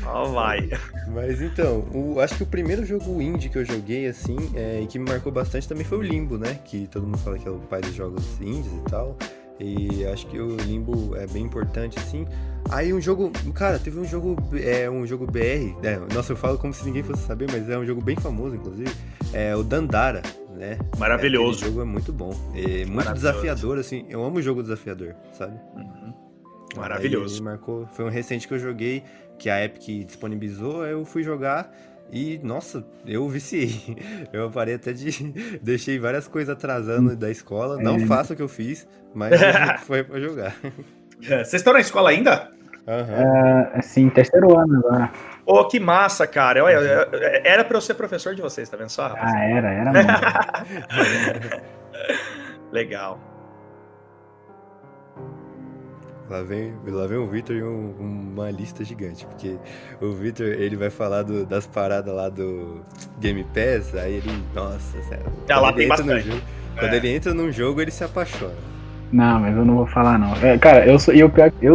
Só vai. Mas então, acho que o primeiro jogo indie que eu joguei, assim, e que me marcou bastante também foi o Limbo, né, que todo mundo fala que é o pai dos jogos indies e tal. E acho que o Limbo é bem importante, assim. Aí um jogo... Cara, teve um jogo BR... Nossa, eu falo como se ninguém fosse saber, mas é um jogo bem famoso, inclusive. É o Dandara, né? Maravilhoso. O jogo é muito bom. É muito desafiador, assim. Eu amo jogo desafiador, sabe? Uhum. Maravilhoso. Aí marcou... Foi um recente que eu joguei, que a Epic disponibilizou, aí eu fui jogar... E, nossa, eu viciei. Eu parei até deixei várias coisas atrasando da escola. Não faço o que eu fiz, mas foi pra jogar. Vocês estão na escola ainda? Sim, 3º ano agora. Oh, que massa, cara. Era pra eu ser professor de vocês, tá vendo só, rapaz? Era mesmo. Legal. Lá vem o Victor e uma lista gigante, porque o Victor, ele vai falar das paradas lá do Game Pass, aí ele, nossa, sério. Lá tem bastante. Quando ele entra num jogo, ele se apaixona. Não, mas eu não vou falar, não. Cara, eu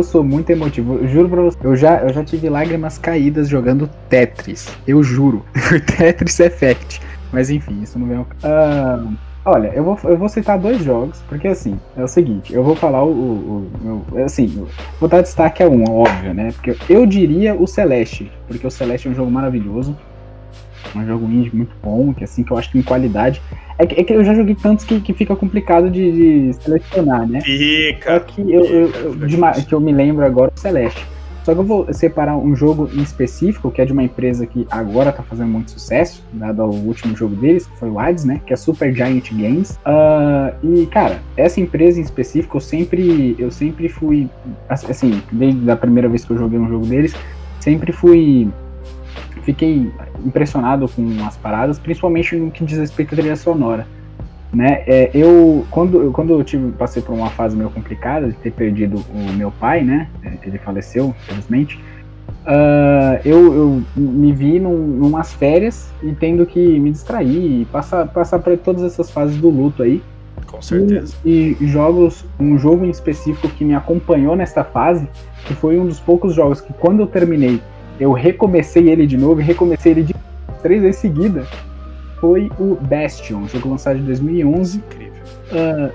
sou muito emotivo. Eu juro pra você. Eu já tive lágrimas caídas jogando Tetris. Eu juro. Tetris Effect. Mas enfim, isso não vem ao... Olha, eu vou citar 2 jogos, porque assim, é o seguinte, eu vou falar vou dar destaque a um, óbvio, né? Porque eu diria o Celeste, porque o Celeste é um jogo maravilhoso. um jogo indie muito bom, que assim, que eu acho que em qualidade. É que eu já joguei tantos que fica complicado de selecionar, né? Só Fica. que que eu me lembro agora, o Celeste. Só que eu vou separar um jogo em específico, que é de uma empresa que agora tá fazendo muito sucesso, dado ao último jogo deles, que foi o Hades, né? Que é a Super Giant Games. E, cara, essa empresa em específico, eu sempre fui, assim, desde a primeira vez que eu joguei um jogo deles, fiquei impressionado com as paradas, principalmente no que diz respeito à trilha sonora. Né? Quando eu passei por uma fase meio complicada de ter perdido o meu pai, né? Ele faleceu, infelizmente. Eu me vi numas férias e tendo que me distrair e passar por todas essas fases do luto aí. Com certeza. E um jogo em específico que me acompanhou nesta fase, que foi um dos poucos jogos que quando eu terminei, eu recomecei ele de novo e recomecei ele de 3 vezes seguida. Foi o Bastion, jogo lançado em 2011,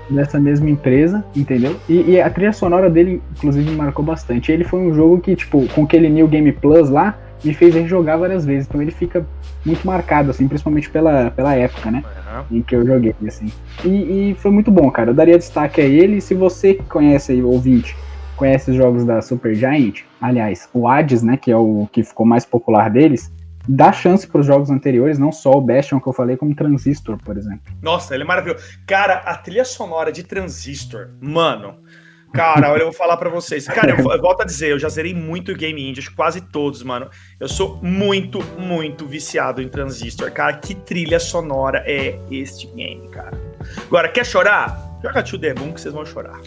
dessa mesma empresa, entendeu? E a trilha sonora dele, inclusive, me marcou bastante. Ele foi um jogo que, tipo, com aquele New Game Plus lá, me fez rejogar várias vezes. Então ele fica muito marcado, assim, principalmente pela época, né? Em que eu joguei, assim. E foi muito bom, cara. Eu daria destaque a ele. Se você conhece aí, ouvinte, conhece os jogos da Super Giant, aliás, o Hades, né, que é o que ficou mais popular deles, dá chance para os jogos anteriores, não só o Bastion que eu falei, como Transistor, por exemplo. Nossa, ele é maravilhoso. Cara, a trilha sonora de Transistor, mano. Cara, olha, eu vou falar pra vocês. Cara, eu volto a dizer, eu já zerei muito Game Indie, acho que quase todos, mano. Eu sou muito, muito viciado em Transistor. Cara, que trilha sonora é este game, cara? Agora, quer chorar? Joga To The Moon que vocês vão chorar.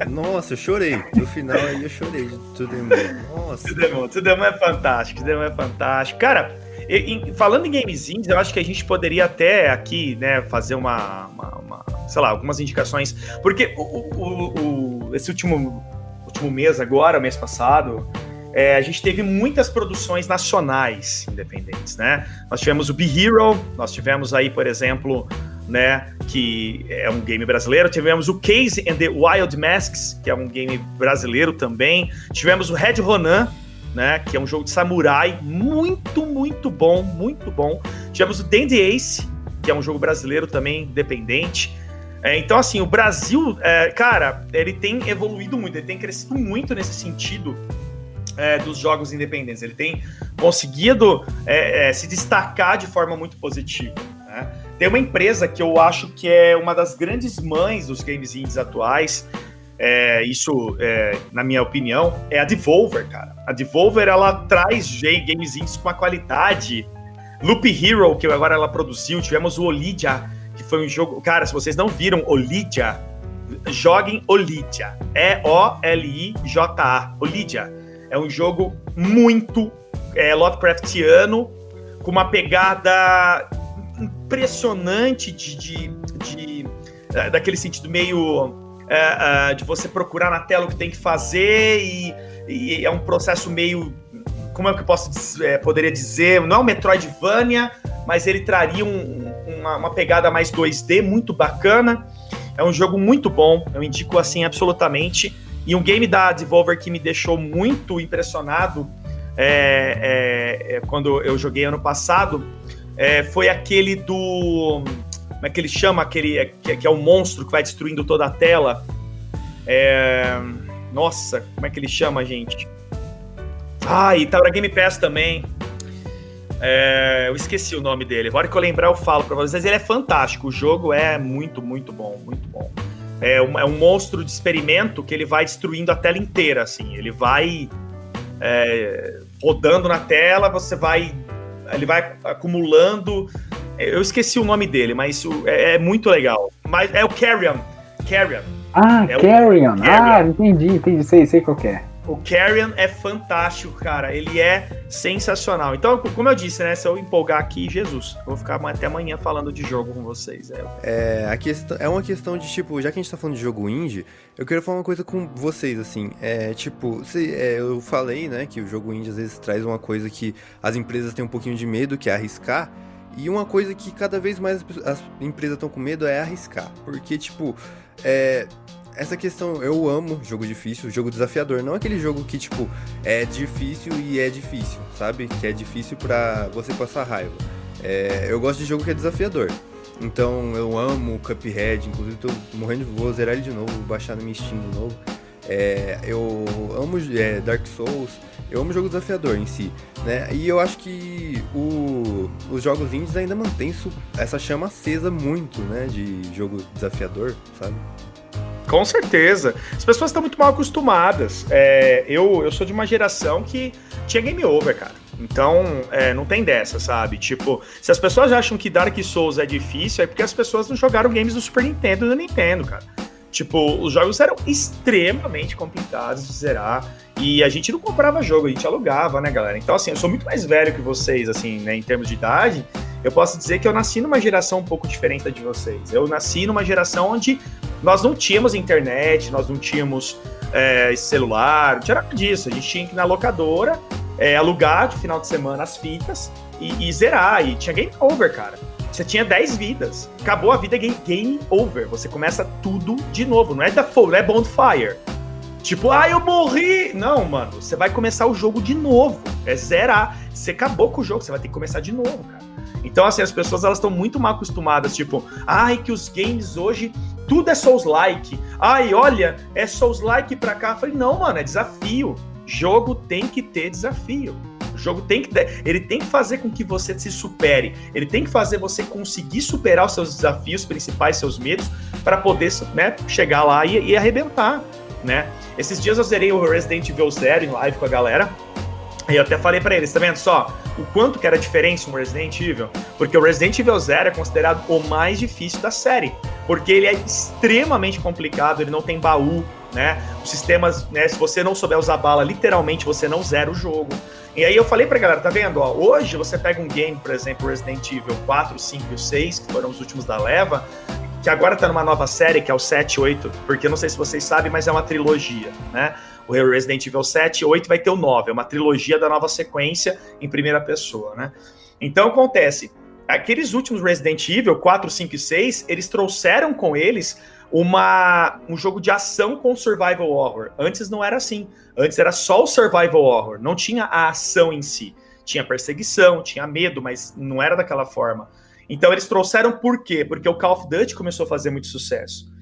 Nossa, eu chorei. No final aí eu chorei de To The Moon. Nossa. To The Moon é fantástico, To The Moon é fantástico. Cara, falando em games indies, eu acho que a gente poderia até aqui, né, fazer sei lá, algumas indicações. Porque esse último mês agora, mês passado, a gente teve muitas produções nacionais independentes, né? Nós tivemos o Be Hero, nós tivemos aí, por exemplo, né, que é um game brasileiro. Tivemos o Case and the Wild Masks, que é um game brasileiro também. Tivemos o Red Ronin, né, que é um jogo de samurai muito, muito bom, muito bom. Tivemos o Dandy Ace, que é um jogo brasileiro também, independente. Então, assim, o Brasil, cara, ele tem evoluído muito, ele tem crescido muito nesse sentido dos jogos independentes. Ele tem conseguido se destacar de forma muito positiva, né? Tem uma empresa que eu acho que é uma das grandes mães dos games indies atuais, na minha opinião, é a Devolver, cara. A Devolver, ela traz games indies com uma qualidade. Loop Hero, que agora ela produziu. Tivemos o Olidja, que foi um jogo... Cara, se vocês não viram Olidja, joguem Olidja. E-O-L-I-J-A. Olidja. É um jogo muito Lovecraftiano, com uma pegada impressionante daquele sentido meio de você procurar na tela o que tem que fazer e é um processo meio, como é que eu poderia dizer, não é um Metroidvania, mas ele traria uma pegada mais 2D muito bacana. É um jogo muito bom, eu indico assim absolutamente. E um game da Devolver que me deixou muito impressionado quando eu joguei ano passado, foi aquele do... Como é que ele chama? Aquele que é o monstro que vai destruindo toda a tela. Nossa, como é que ele chama, gente? E tá na Game Pass também. Eu esqueci o nome dele. Agora que eu lembrar, eu falo pra vocês. Ele é fantástico. O jogo é muito, muito bom. Muito bom. É um monstro de experimento que ele vai destruindo a tela inteira, assim. Ele vai rodando na tela, ele vai acumulando. Eu esqueci o nome dele, mas é muito legal. Mas é o Carrion. Carrion. Carrion. Entendi. Sei qual que é. O Carrion é fantástico, cara. Ele é sensacional. Então, como eu disse, né? Se eu empolgar aqui, Jesus. Eu vou ficar até amanhã falando de jogo com vocês. É uma questão de, tipo, já que a gente tá falando de jogo indie, eu quero falar uma coisa com vocês, assim. Eu falei, né, que o jogo indie às vezes traz uma coisa que as empresas têm um pouquinho de medo, que é arriscar. E uma coisa que cada vez mais as empresas estão com medo é arriscar. Porque, tipo, essa questão, eu amo jogo difícil, jogo desafiador. Não aquele jogo que, tipo, é difícil e é difícil, sabe? Que é difícil pra você passar raiva. Eu gosto de jogo que é desafiador. Então eu amo o Cuphead, inclusive tô morrendo de vou zerar ele de novo, vou baixar no minha Steam de novo. Eu amo Dark Souls, eu amo jogo desafiador em si, né? E eu acho que os jogos indies ainda mantêm essa chama acesa muito, né? De jogo desafiador, sabe? Com certeza. As pessoas estão muito mal acostumadas. Eu sou de uma geração que tinha game over, cara. Então, não tem dessa, sabe? Tipo, se as pessoas acham que Dark Souls é difícil, é porque as pessoas não jogaram games do Super Nintendo e do Nintendo, cara. Tipo, os jogos eram extremamente complicados de zerar e a gente não comprava jogo, a gente alugava, né, galera? Então, assim, eu sou muito mais velho que vocês, assim, né, em termos de idade. Eu posso dizer que eu nasci numa geração um pouco diferente da de vocês. Eu nasci numa geração onde nós não tínhamos internet, nós não tínhamos celular, não tinha nada disso. A gente tinha que ir na locadora, alugar de final de semana as fitas e zerar. E tinha game over, cara. Você tinha 10 vidas. Acabou a vida, game over. Você começa tudo de novo. Não é bonfire. Tipo, eu morri. Não, mano. Você vai começar o jogo de novo. É zerar. Você acabou com o jogo. Você vai ter que começar de novo, cara. Então, assim, as pessoas elas estão muito mal acostumadas. Tipo, que os games hoje tudo é Souls-like. Olha, é Souls-like pra cá. Eu falei, não, mano, é desafio. Jogo tem que ter desafio. O jogo ele tem que fazer com que você se supere. Ele tem que fazer você conseguir superar os seus desafios principais, seus medos, para poder, né, chegar lá e arrebentar, né? Esses dias eu zerei o Resident Evil 0 em live com a galera. E eu até falei pra eles, tá vendo só? O quanto que era a diferença um Resident Evil? Porque o Resident Evil 0 é considerado o mais difícil da série. Porque ele é extremamente complicado, ele não tem baú, né? Os sistemas, né? Se você não souber usar bala, literalmente você não zera o jogo. E aí eu falei pra galera, tá vendo? Hoje você pega um game, por exemplo, Resident Evil 4, 5 e 6, que foram os últimos da leva, que agora tá numa nova série, que é o 7 e 8, porque eu não sei se vocês sabem, mas é uma trilogia, né? O Resident Evil 7 e 8 vai ter o 9, é uma trilogia da nova sequência em primeira pessoa, né? Então acontece, aqueles últimos Resident Evil 4, 5 e 6, eles trouxeram com eles um jogo de ação com survival horror. Antes não era assim. Antes era só o survival horror, não tinha a ação em si. Tinha perseguição, tinha medo, mas não era daquela forma. Então eles trouxeram por quê? Porque o Call of Duty começou a fazer muito sucesso.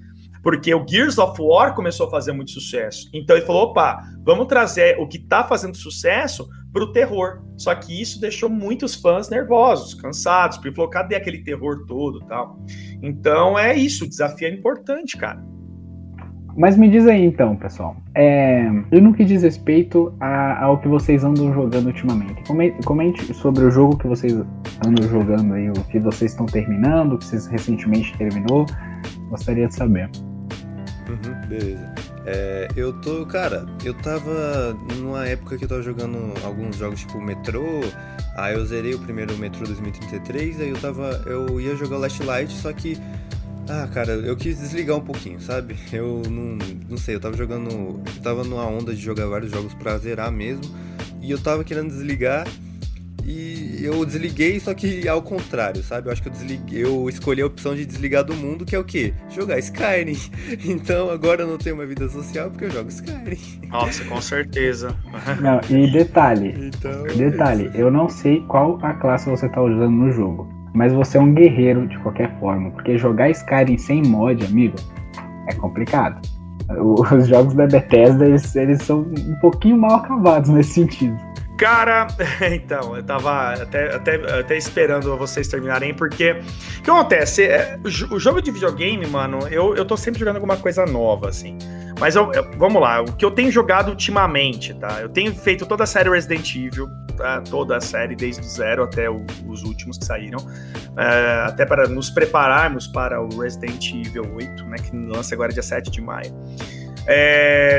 Porque o Gears of War começou a fazer muito sucesso. Então ele falou, opa, vamos trazer o que tá fazendo sucesso pro terror. Só que isso deixou muitos fãs nervosos, cansados, porque falou, cadê aquele terror todo e tal? Então é isso, o desafio é importante, cara. Mas me diz aí então, pessoal, e no que diz respeito ao que vocês andam jogando ultimamente? Comente sobre o jogo que vocês andam jogando aí, o que vocês estão terminando, o que vocês recentemente terminou. Gostaria de saber. Beleza. Eu tava numa época que eu tava jogando alguns jogos tipo Metro. Aí eu zerei o primeiro Metro 2033, aí eu ia jogar o Last Light, só que cara, eu quis desligar um pouquinho, sabe? Eu não sei, eu tava numa onda de jogar vários jogos pra zerar mesmo, e eu tava querendo desligar, e eu desliguei, só que ao contrário, sabe? Eu acho que eu escolhi a opção de desligar do mundo, que é o quê? Jogar Skyrim. Então agora eu não tenho uma vida social porque eu jogo Skyrim. Nossa, com certeza. Não, e detalhe, eu não sei qual a classe você tá usando no jogo, mas você é um guerreiro de qualquer forma, porque jogar Skyrim sem mod, amigo, é complicado. Os jogos da Bethesda, eles são um pouquinho mal acabados nesse sentido. Cara, então, eu tava até esperando vocês terminarem, porque o que acontece? O jogo de videogame, mano, eu tô sempre jogando alguma coisa nova, assim. Mas vamos lá, o que eu tenho jogado ultimamente, tá? Eu tenho feito toda a série Resident Evil, tá? Toda a série, desde o 0 até os últimos que saíram, até para nos prepararmos para o Resident Evil 8, né? Que lança agora dia 7 de maio.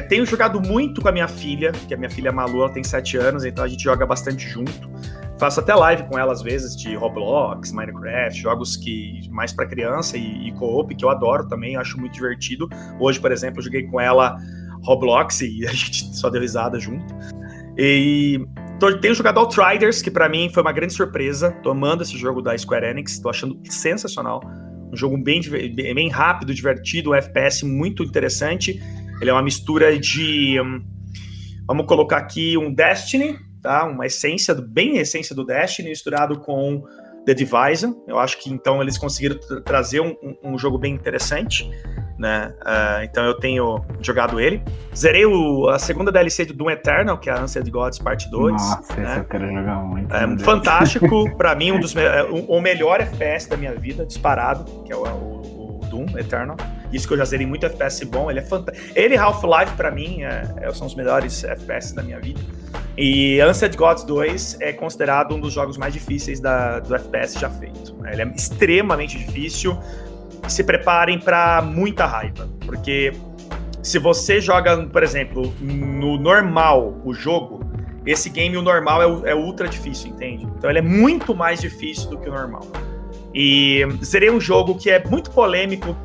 Tenho jogado muito com a minha filha, que a minha filha Malu, ela tem 7 anos, então a gente joga bastante junto. Faço até live com ela às vezes de Roblox, Minecraft, jogos que mais para criança e co-op, que eu adoro também, eu acho muito divertido. Hoje, por exemplo, eu joguei com ela Roblox e a gente só deu risada junto. E tenho jogado Outriders, que para mim foi uma grande surpresa. Tô amando esse jogo da Square Enix, tô achando sensacional. Um jogo bem rápido, divertido, um FPS muito interessante. Ele é uma mistura de, vamos colocar aqui, um Destiny, tá? Uma essência, bem essência do Destiny, misturado com The Division. Eu acho que então eles conseguiram trazer um jogo bem interessante, né? Então eu tenho jogado ele. Zerei a segunda DLC de Doom Eternal, que é a Ancient Gods Parte 2. Nossa, né? esse eu quero jogar muito. Fantástico, pra mim, o melhor FPS da minha vida, disparado, que é o Doom Eternal. Isso que eu já zerei muito FPS bom, ele é fantástico. Ele e Half-Life, pra mim, são os melhores FPS da minha vida. E Ancient Gods 2 é considerado um dos jogos mais difíceis do FPS já feito. Ele é extremamente difícil. Se preparem pra muita raiva, porque se você joga, por exemplo, no normal o jogo, esse game, o normal é ultra difícil, entende? Então ele é muito mais difícil do que o normal. E zerei um jogo que é muito polêmico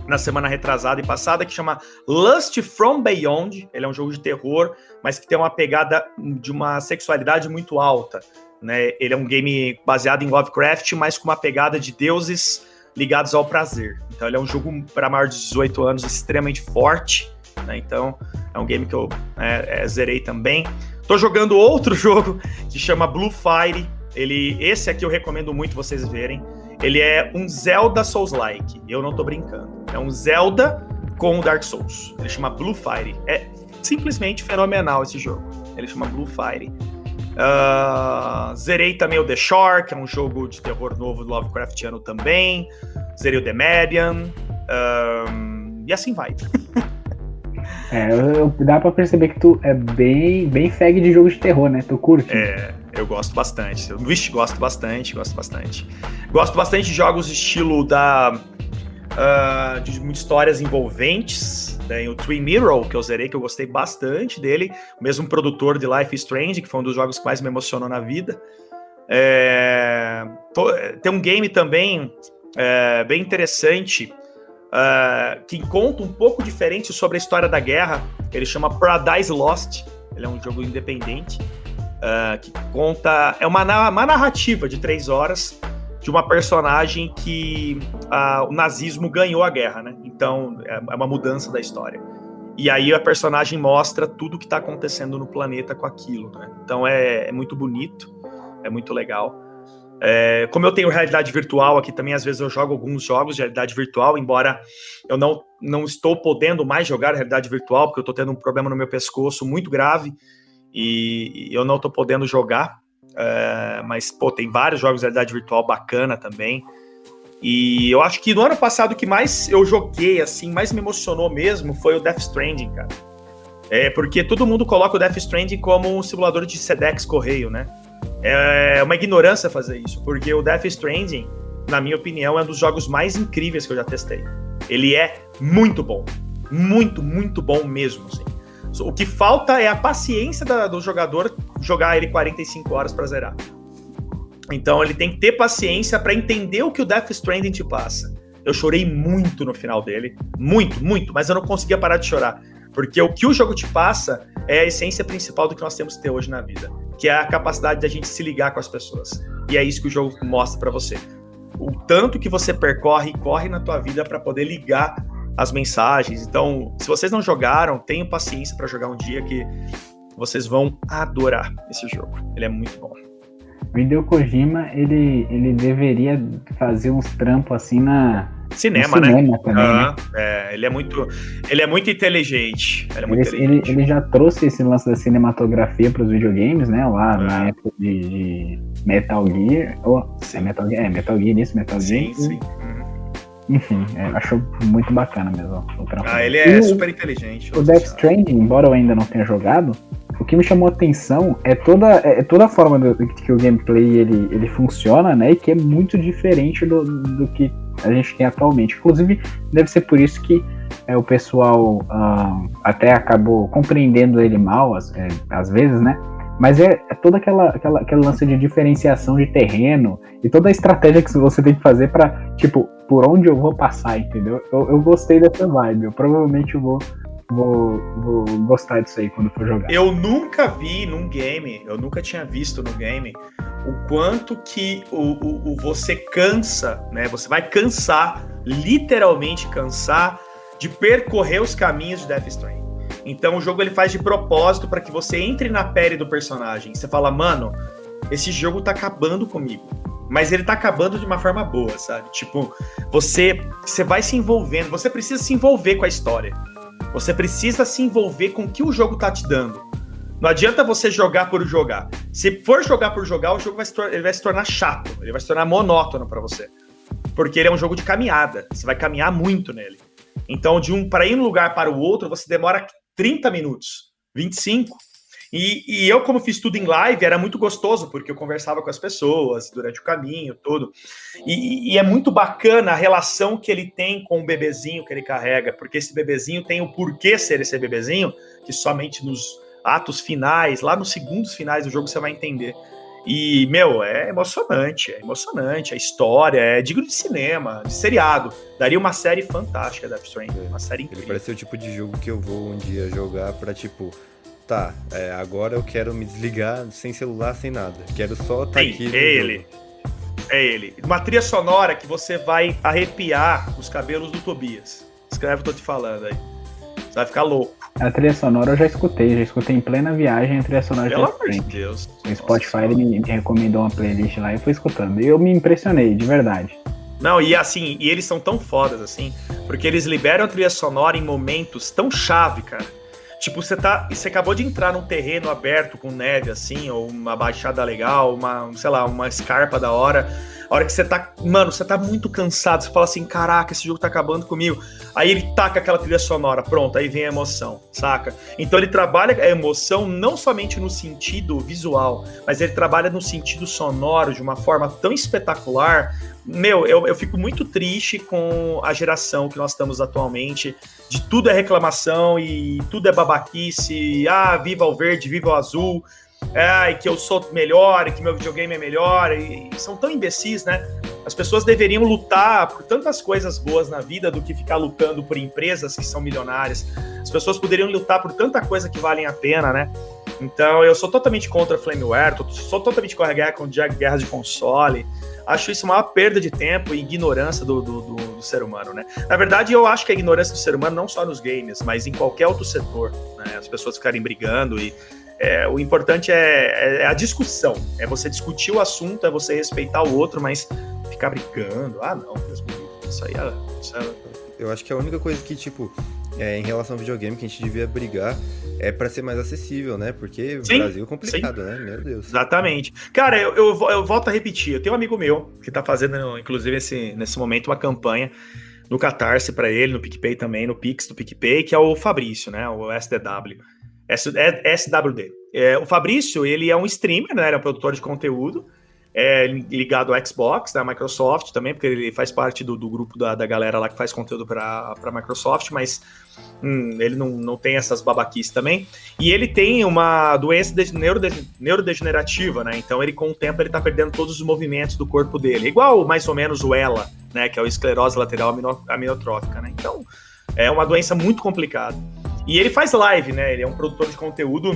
na semana retrasada e passada, que chama Lust from Beyond. Ele é um jogo de terror, mas que tem uma pegada de uma sexualidade muito alta, né? Ele é um game baseado em Lovecraft, mas com uma pegada de deuses ligados ao prazer. Então ele é um jogo para maior de 18 anos extremamente forte, né? Então é um game que eu zerei também. Tô jogando outro jogo que chama Blue Fire. Esse aqui eu recomendo muito vocês verem. Ele é um Zelda Souls-like. Eu não tô brincando. É um Zelda com Dark Souls. Ele chama Blue Fire. É simplesmente fenomenal esse jogo. Ele chama Blue Fire. Zerei também o The Shore, que é um jogo de terror novo do Lovecraftiano também. Zerei o The Medium. E assim vai. Dá pra perceber que tu é bem fag de jogo de terror, né? Tu curte? Eu gosto bastante. Gosto bastante. Gosto bastante de jogos estilo de muitas histórias envolventes. Tem o Tree Mirror, que eu zerei, que eu gostei bastante dele. O mesmo produtor de Life is Strange, que foi um dos jogos que mais me emocionou na vida. Tem um game também bem interessante, que conta um pouco diferente sobre a história da guerra. Ele chama Paradise Lost. Ele é um jogo independente, que conta... É uma narrativa de 3 horas de uma personagem que o nazismo ganhou a guerra, né? Então, é uma mudança da história. E aí a personagem mostra tudo que está acontecendo no planeta com aquilo, né? Então é muito bonito, é muito legal. Como eu tenho realidade virtual aqui também, às vezes eu jogo alguns jogos de realidade virtual, embora eu não estou podendo mais jogar realidade virtual, porque eu estou tendo um problema no meu pescoço muito grave, e eu não estou podendo jogar. Mas, tem vários jogos de realidade virtual bacana também. E eu acho que no ano passado o que mais eu joguei, assim, mais me emocionou mesmo, foi o Death Stranding, cara. Porque todo mundo coloca o Death Stranding como um simulador de Sedex Correio, né? É uma ignorância fazer isso, porque o Death Stranding, na minha opinião, é um dos jogos mais incríveis que eu já testei. Ele é muito bom. Muito, muito bom mesmo, assim. O que falta é a paciência do jogador jogar ele 45 horas pra zerar. Então ele tem que ter paciência pra entender o que o Death Stranding te passa. Eu chorei muito no final dele. Muito, muito. Mas eu não conseguia parar de chorar. Porque o que o jogo te passa é a essência principal do que nós temos que ter hoje na vida. Que é a capacidade da gente se ligar com as pessoas. E é isso que o jogo mostra pra você. O tanto que você corre na tua vida pra poder ligar as mensagens. Então, se vocês não jogaram, tenham paciência pra jogar um dia, que vocês vão adorar esse jogo. Ele é muito bom. O Hideo Kojima, ele deveria fazer uns trampos assim no cinema, né? Também, né? Ele é muito inteligente. Ele já trouxe esse lance da cinematografia para os videogames, né? Lá na época de Metal Gear. Metal Gear. Sim. Enfim, acho muito bacana mesmo o trampo. Ele é super inteligente. O Death Stranding, embora eu ainda não tenha jogado, o que me chamou a atenção é toda a forma que o gameplay ele funciona, né? E que é muito diferente do que a gente tem atualmente. Inclusive, deve ser por isso que o pessoal até acabou compreendendo ele mal, às vezes, né? Mas é toda aquele lance de diferenciação de terreno e toda a estratégia que você tem que fazer pra, tipo, por onde eu vou passar, entendeu? Eu gostei dessa vibe, eu provavelmente vou gostar disso aí quando for jogar. Eu nunca vi num game, eu nunca tinha visto no game o quanto que você cansa, né? Você vai cansar, literalmente cansar, de percorrer os caminhos de Death Stranding. Então o jogo ele faz de propósito para que você entre na pele do personagem. Você fala, mano, esse jogo tá acabando comigo. mas ele tá acabando de uma forma boa, sabe? Tipo, você vai se envolvendo, você precisa se envolver com a história. Você precisa se envolver com o que o jogo tá te dando. Não adianta você jogar por jogar. Se for jogar por jogar, o jogo ele vai se tornar chato, ele vai se tornar monótono pra você. Porque ele é um jogo de caminhada, você vai caminhar muito nele. Então, para ir de um lugar para o outro, você demora 30 minutos, 25. E eu, como fiz tudo em live, era muito gostoso, porque eu conversava com as pessoas durante o caminho, tudo. E é muito bacana a relação que ele tem com o bebezinho que ele carrega, porque esse bebezinho tem o porquê ser esse bebezinho, que somente nos atos finais, lá nos segundos finais do jogo, você vai entender. E, meu, é emocionante, a história é digno de cinema, de seriado. Daria uma série fantástica da Death Stranding, uma série incrível. Ele parece ser o tipo de jogo que eu vou um dia jogar pra, tipo, tá, agora eu quero me desligar sem celular, sem nada. Quero só estar aqui no jogo. É ele. Uma trilha sonora que você vai arrepiar os cabelos do Tobias. Escreve o que eu tô te falando aí. Você vai ficar louco. A trilha sonora eu já escutei em plena viagem a trilha sonora. Pelo amor de Deus. O Spotify ele me recomendou uma playlist lá e eu fui escutando. E eu me impressionei, de verdade. Não, e assim, eles são tão fodas, assim, porque eles liberam a trilha sonora em momentos tão chave, cara. Tipo, você acabou de entrar num terreno aberto com neve, assim, ou uma baixada legal, uma escarpa da hora. A hora que você tá, mano, você tá muito cansado, você fala assim, caraca, esse jogo tá acabando comigo. Aí ele taca aquela trilha sonora, pronto, aí vem a emoção, saca? Então ele trabalha a emoção não somente no sentido visual, mas ele trabalha no sentido sonoro de uma forma tão espetacular. Meu, eu fico muito triste com a geração que nós estamos atualmente, de tudo é reclamação e tudo é babaquice, viva o verde, viva o azul, e que eu sou melhor, e que meu videogame é melhor, e são tão imbecis, né? As pessoas deveriam lutar por tantas coisas boas na vida do que ficar lutando por empresas que são milionárias. As pessoas poderiam lutar por tanta coisa que valem a pena, né? Então eu sou totalmente contra a Flameware, sou totalmente contra a guerra de console. Acho isso uma perda de tempo e ignorância do ser humano, né? Na verdade, eu acho que a ignorância do ser humano não só nos games, mas em qualquer outro setor, né? As pessoas ficarem brigando e o importante é a discussão, é você discutir o assunto, é você respeitar o outro, mas ficar brigando, não, Deus me livre, isso aí é... Eu acho que a única coisa que, tipo, em relação ao videogame que a gente devia brigar é pra ser mais acessível, né? Porque o Brasil é complicado, né? Meu Deus. Exatamente. Cara, eu volto a repetir, eu tenho um amigo meu que tá fazendo, inclusive, nesse momento, uma campanha no Catarse pra ele, no PicPay também, no Pix do PicPay, que é o Fabrício, né? O SDW. SWD. O Fabrício, ele é um streamer, né? Ele é um produtor de conteúdo, ligado ao Xbox, da Microsoft também, porque ele faz parte do grupo da galera lá que faz conteúdo para Microsoft, mas ele não tem essas babaquices também. E ele tem uma doença neurodegenerativa, né? Então ele, com o tempo, ele tá perdendo todos os movimentos do corpo dele. Igual, mais ou menos, o ELA, né? Que é o esclerose lateral aminotrófica, né? Então, é uma doença muito complicada. E ele faz live, né? Ele é um produtor de conteúdo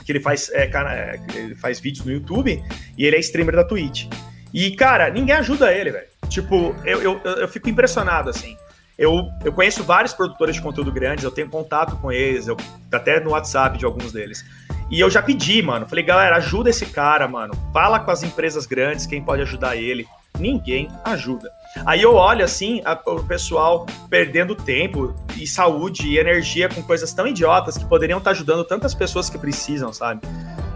que ele faz vídeos no YouTube e ele é streamer da Twitch. E, cara, ninguém ajuda ele, velho. Tipo, eu fico impressionado, assim. Eu conheço vários produtores de conteúdo grandes, eu tenho contato com eles, até no WhatsApp de alguns deles. E eu já pedi, mano. Falei, galera, ajuda esse cara, mano. Fala com as empresas grandes, quem pode ajudar ele. Ninguém ajuda. Aí eu olho assim, o pessoal perdendo tempo e saúde e energia com coisas tão idiotas que poderiam estar ajudando tantas pessoas que precisam, sabe?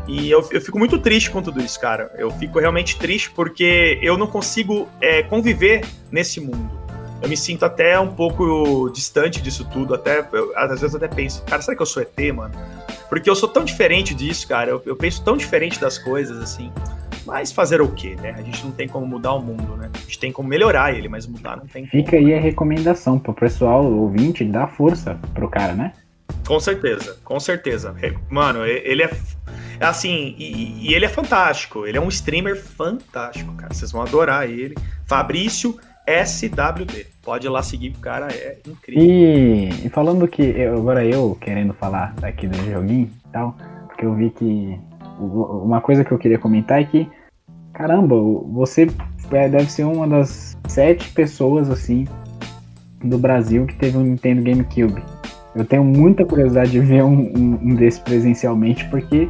E eu fico muito triste com tudo isso, cara. Eu fico realmente triste porque eu não consigo conviver nesse mundo. Eu me sinto até um pouco distante disso tudo. Às vezes eu até penso, cara, será que eu sou ET, mano? Porque eu sou tão diferente disso, cara. Eu penso tão diferente das coisas, assim. Mas fazer o quê, né? A gente não tem como mudar o mundo, né? A gente tem como melhorar ele, mas mudar não tem como. Fica aí a recomendação pro pessoal ouvinte, dar força pro cara, né? Com certeza, com certeza. Mano, ele é assim, e ele é fantástico. Ele é um streamer fantástico, cara. Vocês vão adorar ele. Fabrício SWD. Pode ir lá seguir, o cara é incrível. E falando que agora eu querendo falar daqui do joguinho e tal, porque eu vi que uma coisa que eu queria comentar é que, caramba, você deve ser uma das 7 pessoas, assim, do Brasil que teve um Nintendo GameCube. Eu tenho muita curiosidade de ver um desse presencialmente, porque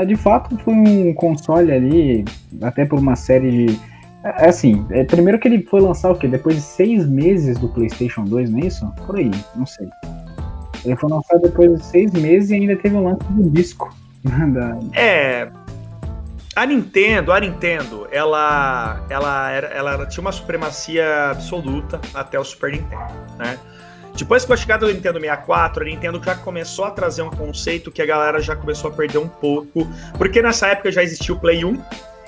De fato, foi um console ali, até por uma série de... Assim, primeiro que ele foi lançar o quê? Depois de 6 meses do PlayStation 2, não é isso? Por aí, não sei. Ele foi lançado depois de 6 meses e ainda teve o lance do disco. A Nintendo, ela tinha uma supremacia absoluta até o Super Nintendo, né? Depois com a chegada do Nintendo 64, a Nintendo já começou a trazer um conceito que a galera já começou a perder um pouco, porque nessa época já existia o Play 1,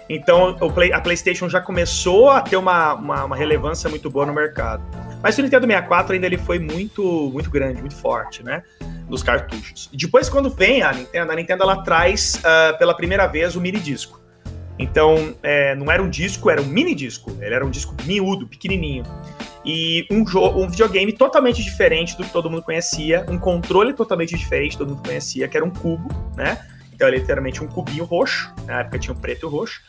então a PlayStation já começou a ter uma relevância muito boa no mercado. Mas o Nintendo 64 ainda ele foi muito, muito grande, muito forte, né? Nos cartuchos. Depois, quando vem a Nintendo ela traz pela primeira vez o mini disco. Então, não era um disco, era um mini disco. Ele era um disco miúdo, pequenininho. E um videogame totalmente diferente do que todo mundo conhecia, um controle totalmente diferente do que todo mundo conhecia, que era um cubo, né? Então, é literalmente um cubinho roxo. Na época tinha um preto e roxo.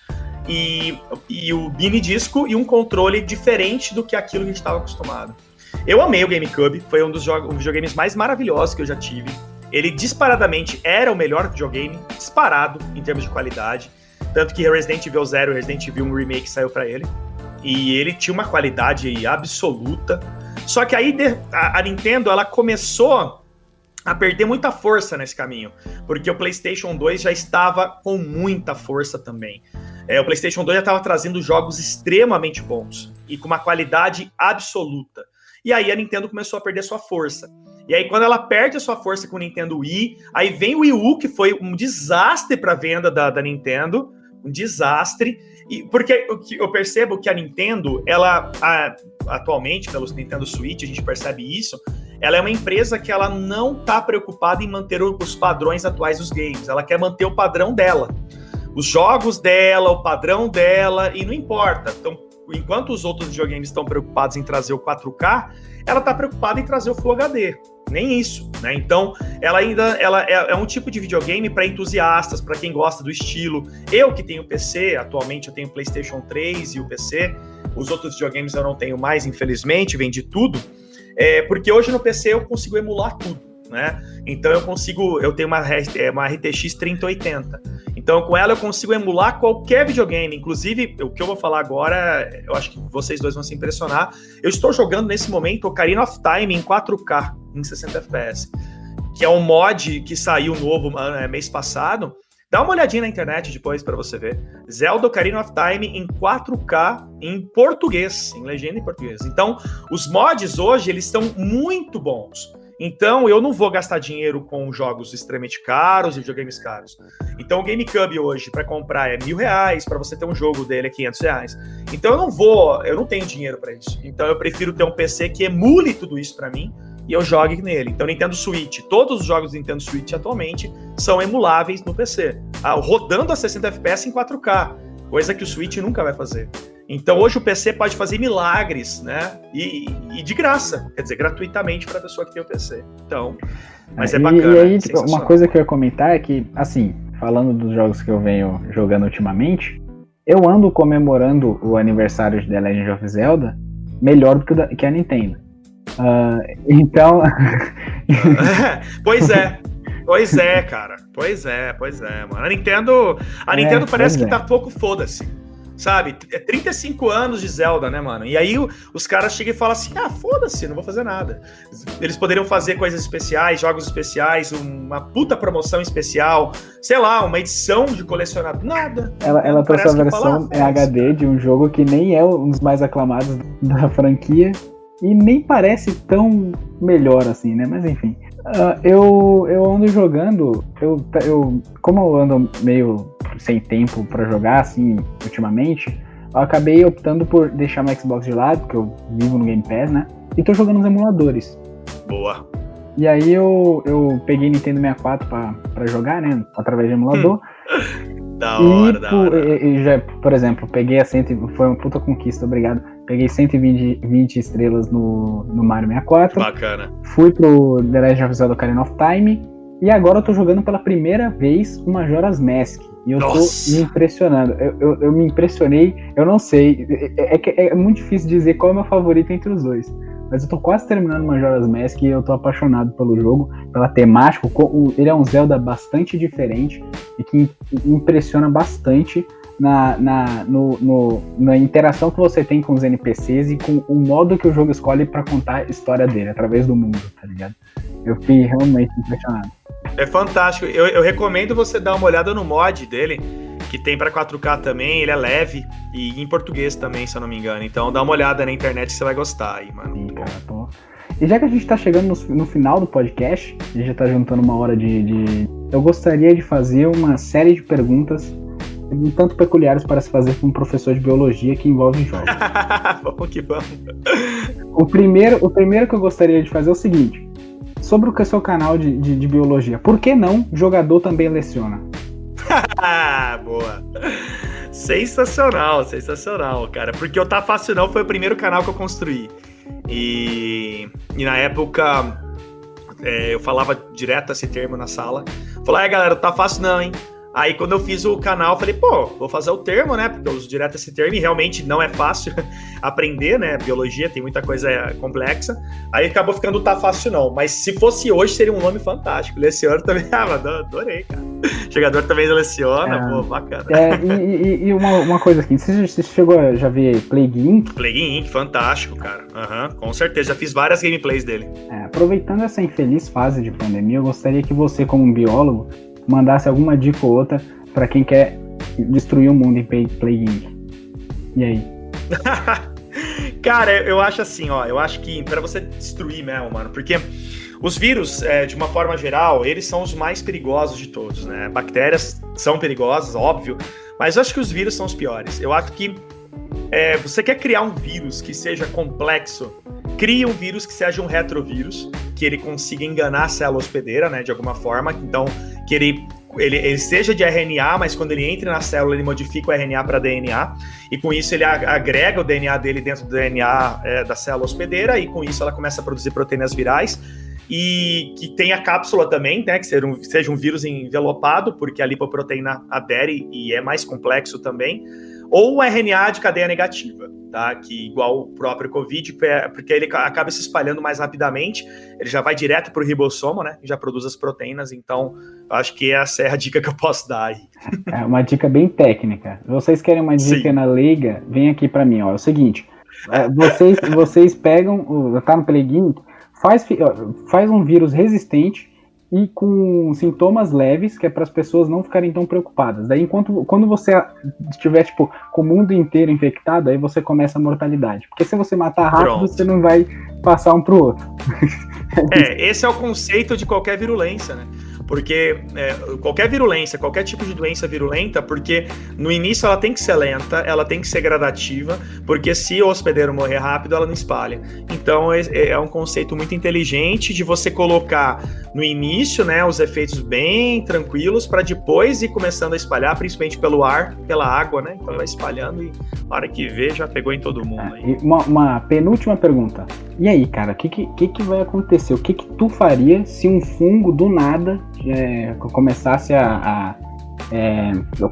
E o mini disco e um controle diferente do que aquilo que a gente estava acostumado. Eu amei o GameCube, foi um dos videogames mais maravilhosos que eu já tive. Ele disparadamente era o melhor videogame, disparado em termos de qualidade. Tanto que Resident Evil 0 e Resident Evil 1 Remake saiu pra ele. E ele tinha uma qualidade absoluta. Só que aí a Nintendo ela começou a perder muita força nesse caminho. Porque o PlayStation 2 já estava com muita força também. O PlayStation 2 já estava trazendo jogos extremamente bons. E com uma qualidade absoluta. E aí a Nintendo começou a perder sua força. E aí quando ela perde a sua força com o Nintendo Wii, aí vem o Wii U, que foi um desastre para a venda da Nintendo. Um desastre. Porque eu percebo que a Nintendo, ela atualmente, pelos Nintendo Switch, a gente percebe isso, ela é uma empresa que ela não está preocupada em manter os padrões atuais dos games. Ela quer manter o padrão dela. Os jogos dela, o padrão dela, e não importa. Então, enquanto os outros videogames estão preocupados em trazer o 4K, ela está preocupada em trazer o Full HD. Nem isso, né? Então, ela é um tipo de videogame para entusiastas, para quem gosta do estilo. Eu que tenho PC, atualmente eu tenho PlayStation 3 e o PC. Os outros videogames eu não tenho mais, infelizmente, vendi tudo. Porque hoje no PC eu consigo emular tudo, né? Então eu tenho uma RTX 3080. Então com ela eu consigo emular qualquer videogame. Inclusive, o que eu vou falar agora, eu acho que vocês dois vão se impressionar. Eu estou jogando nesse momento Ocarina of Time em 4K, em 60 FPS, que é um mod que saiu novo mês passado. Dá uma olhadinha na internet depois para você ver. Zelda Ocarina of Time em 4K em português, em legenda em português. Então, os mods hoje, eles estão muito bons. Então, eu não vou gastar dinheiro com jogos extremamente caros e videogames caros. Então, o GameCube hoje, para comprar, é R$1.000, para você ter um jogo dele é R$500. Então, eu não tenho dinheiro para isso. Então, eu prefiro ter um PC que emule tudo isso para mim e eu jogue nele. Então, Nintendo Switch, todos os jogos do Nintendo Switch atualmente são emuláveis no PC, rodando a 60 FPS em 4K, coisa que o Switch nunca vai fazer. Então, hoje o PC pode fazer milagres, né? E de graça, quer dizer, gratuitamente para a pessoa que tem o PC. Então, mas é bacana. E aí, uma coisa que eu ia comentar é que, assim, falando dos jogos que eu venho jogando ultimamente, eu ando comemorando o aniversário de The Legend of Zelda melhor do que a Nintendo. Então... Pois é, cara. Pois é, mano. A Nintendo parece que tá pouco foda-se. Sabe? 35 anos de Zelda, né, mano? E aí os caras chegam e falam assim, foda-se, não vou fazer nada. Eles poderiam fazer coisas especiais, jogos especiais, uma puta promoção especial, sei lá, uma edição de colecionador, nada. Ela trouxe a versão HD de um jogo que nem é um dos mais aclamados da franquia e nem parece tão melhor assim, né? Mas enfim. Eu ando jogando, como eu ando meio sem tempo pra jogar, assim, ultimamente, eu acabei optando por deixar meu Xbox de lado, porque eu vivo no Game Pass, né? E tô jogando nos emuladores. Boa. E aí eu peguei Nintendo 64 pra jogar, né? Através de emulador. Da hora. E já, por exemplo, peguei foi uma puta conquista, obrigado. Peguei 120 estrelas no Mario 64. Bacana. Fui pro The Legend of Zelda Ocarina of Time. E agora eu tô jogando pela primeira vez o Majora's Mask. E eu tô me impressionando. Eu me impressionei, eu não sei. É muito difícil dizer qual é o meu favorito entre os dois. mas eu tô quase terminando Majora's Mask e eu tô apaixonado pelo jogo, pela temática. Ele é um Zelda bastante diferente e que impressiona bastante na interação que você tem com os NPCs e com o modo que o jogo escolhe pra contar a história dele, através do mundo, tá ligado? Eu fiquei realmente impressionado. É fantástico. Eu recomendo você dar uma olhada no mod dele, que tem pra 4K também, ele é leve e em português também, se eu não me engano. Então dá uma olhada na internet que você vai gostar aí, mano. Sim, cara, pô. E já que a gente tá chegando no final do podcast, a gente já tá juntando uma hora de... Eu gostaria de fazer uma série de perguntas um tanto peculiares para se fazer com um professor de biologia que envolve jogos. Vamos que vamos. O primeiro que eu gostaria de fazer é o seguinte: sobre o seu canal de biologia, por que não jogador também leciona? Boa. Sensacional, cara. Porque o Tá Fácil Não foi o primeiro canal que eu construí. E na época eu falava direto esse termo na sala. Falei, galera, tá fácil não, hein? Aí quando eu fiz o canal, eu falei, vou fazer o termo, né? Porque eu uso direto esse termo e realmente não é fácil aprender, né? Biologia tem muita coisa complexa. Aí acabou ficando Tá Fácil Não. Mas se fosse hoje, seria um nome fantástico. Leciona também, adorei, cara. Jogador também leciona, bacana. E uma coisa aqui, você chegou a já ver Plague Inc? Plague Inc, fantástico, cara. Com certeza, já fiz várias gameplays dele. Aproveitando essa infeliz fase de pandemia, eu gostaria que você, como um biólogo, mandasse alguma dica ou outra pra quem quer destruir o mundo em Plague Inc. E aí? Cara, eu acho assim, eu acho que pra você destruir mesmo, mano, porque os vírus, de uma forma geral, eles são os mais perigosos de todos, né? Bactérias são perigosas, óbvio, mas eu acho que os vírus são os piores. Eu acho que você quer criar um vírus que seja complexo, crie um vírus que seja um retrovírus, que ele consiga enganar a célula hospedeira, né, de alguma forma, então que ele seja de RNA, mas quando ele entra na célula, ele modifica o RNA para DNA, e com isso ele agrega o DNA dele dentro do DNA da célula hospedeira, e com isso ela começa a produzir proteínas virais, e que tenha cápsula também, né, que seja um vírus envelopado, porque a lipoproteína adere e é mais complexo também, ou o RNA de cadeia negativa, tá? Que igual o próprio Covid, porque ele acaba se espalhando mais rapidamente, ele já vai direto para o ribossomo, né? E já produz as proteínas, então eu acho que essa é a dica que eu posso dar aí. É uma dica bem técnica. Se vocês querem uma dica Sim. na leiga, vem aqui para mim, ó. É o seguinte, vocês pegam, tá no Plague Inc, faz um vírus resistente e com sintomas leves, que é para as pessoas não ficarem tão preocupadas. Daí, quando você estiver, com o mundo inteiro infectado, aí você começa a mortalidade. Porque se você matar rápido, você não vai passar um pro outro. Esse é o conceito de qualquer virulência, né? Porque qualquer virulência, qualquer tipo de doença virulenta, porque no início ela tem que ser lenta, ela tem que ser gradativa, porque se o hospedeiro morrer rápido, ela não espalha. Então é um conceito muito inteligente de você colocar no início, né, os efeitos bem tranquilos, para depois ir começando a espalhar, principalmente pelo ar, pela água, né? Então vai espalhando e na hora que vê, já pegou em todo mundo. Aí. Uma penúltima pergunta. E aí, cara, o que vai acontecer? O que tu faria se um fungo do nada começasse a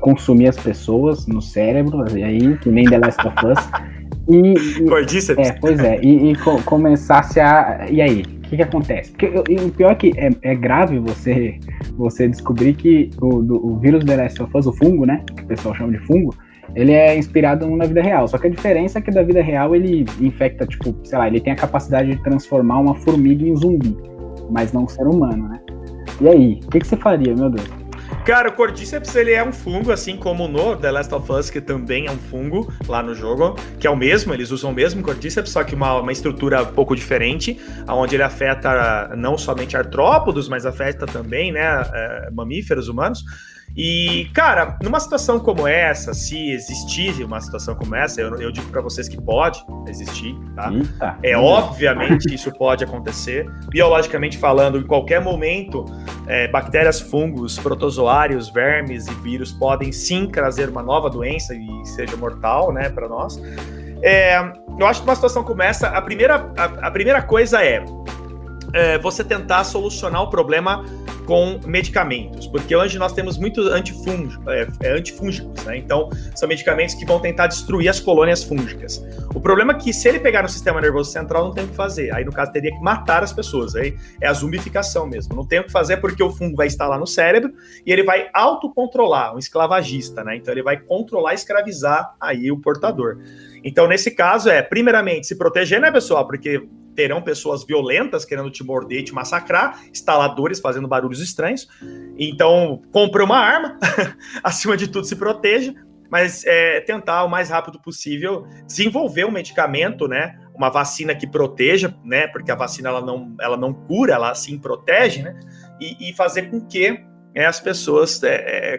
consumir as pessoas no cérebro, e aí, que nem The Last of Us, Cordíceps? Pois é, e começasse a... E aí, o que acontece? Porque o pior é que é grave você descobrir que o vírus The Last of Us, o fungo, né, que o pessoal chama de fungo, ele é inspirado na vida real, só que a diferença é que da vida real ele infecta, ele tem a capacidade de transformar uma formiga em zumbi, mas não um ser humano, né? E aí, o que você faria, meu Deus? Cara, o Cordyceps, ele é um fungo, assim como no The Last of Us, que também é um fungo lá no jogo, que é o mesmo, eles usam o mesmo Cordyceps, só que uma estrutura um pouco diferente, onde ele afeta não somente artrópodos, mas afeta também, né, mamíferos humanos. E, cara, numa situação como essa, se existir uma situação como essa, eu digo pra vocês que pode existir, tá? Obviamente isso pode acontecer. Biologicamente falando, em qualquer momento, bactérias, fungos, protozoários, vermes e vírus podem sim trazer uma nova doença e seja mortal, né, pra nós. Eu acho que numa situação como essa, a primeira coisa é você tentar solucionar o problema com medicamentos, porque hoje nós temos muitos antifúngicos, né? Então, são medicamentos que vão tentar destruir as colônias fúngicas. O problema é que se ele pegar no sistema nervoso central, não tem o que fazer. Aí, no caso, teria que matar as pessoas. Aí é a zumbificação mesmo. Não tem o que fazer porque o fungo vai estar lá no cérebro e ele vai autocontrolar, um esclavagista, né? Então, ele vai controlar e escravizar aí o portador. Então, nesse caso, primeiramente, se proteger, né, pessoal? Porque terão pessoas violentas querendo te morder e te massacrar, instaladores fazendo barulhos estranhos. Então, compre uma arma, acima de tudo, se proteja, mas tentar o mais rápido possível desenvolver um medicamento, né? Uma vacina que proteja, né? Porque a vacina ela não cura, ela sim protege, né? E fazer com que as pessoas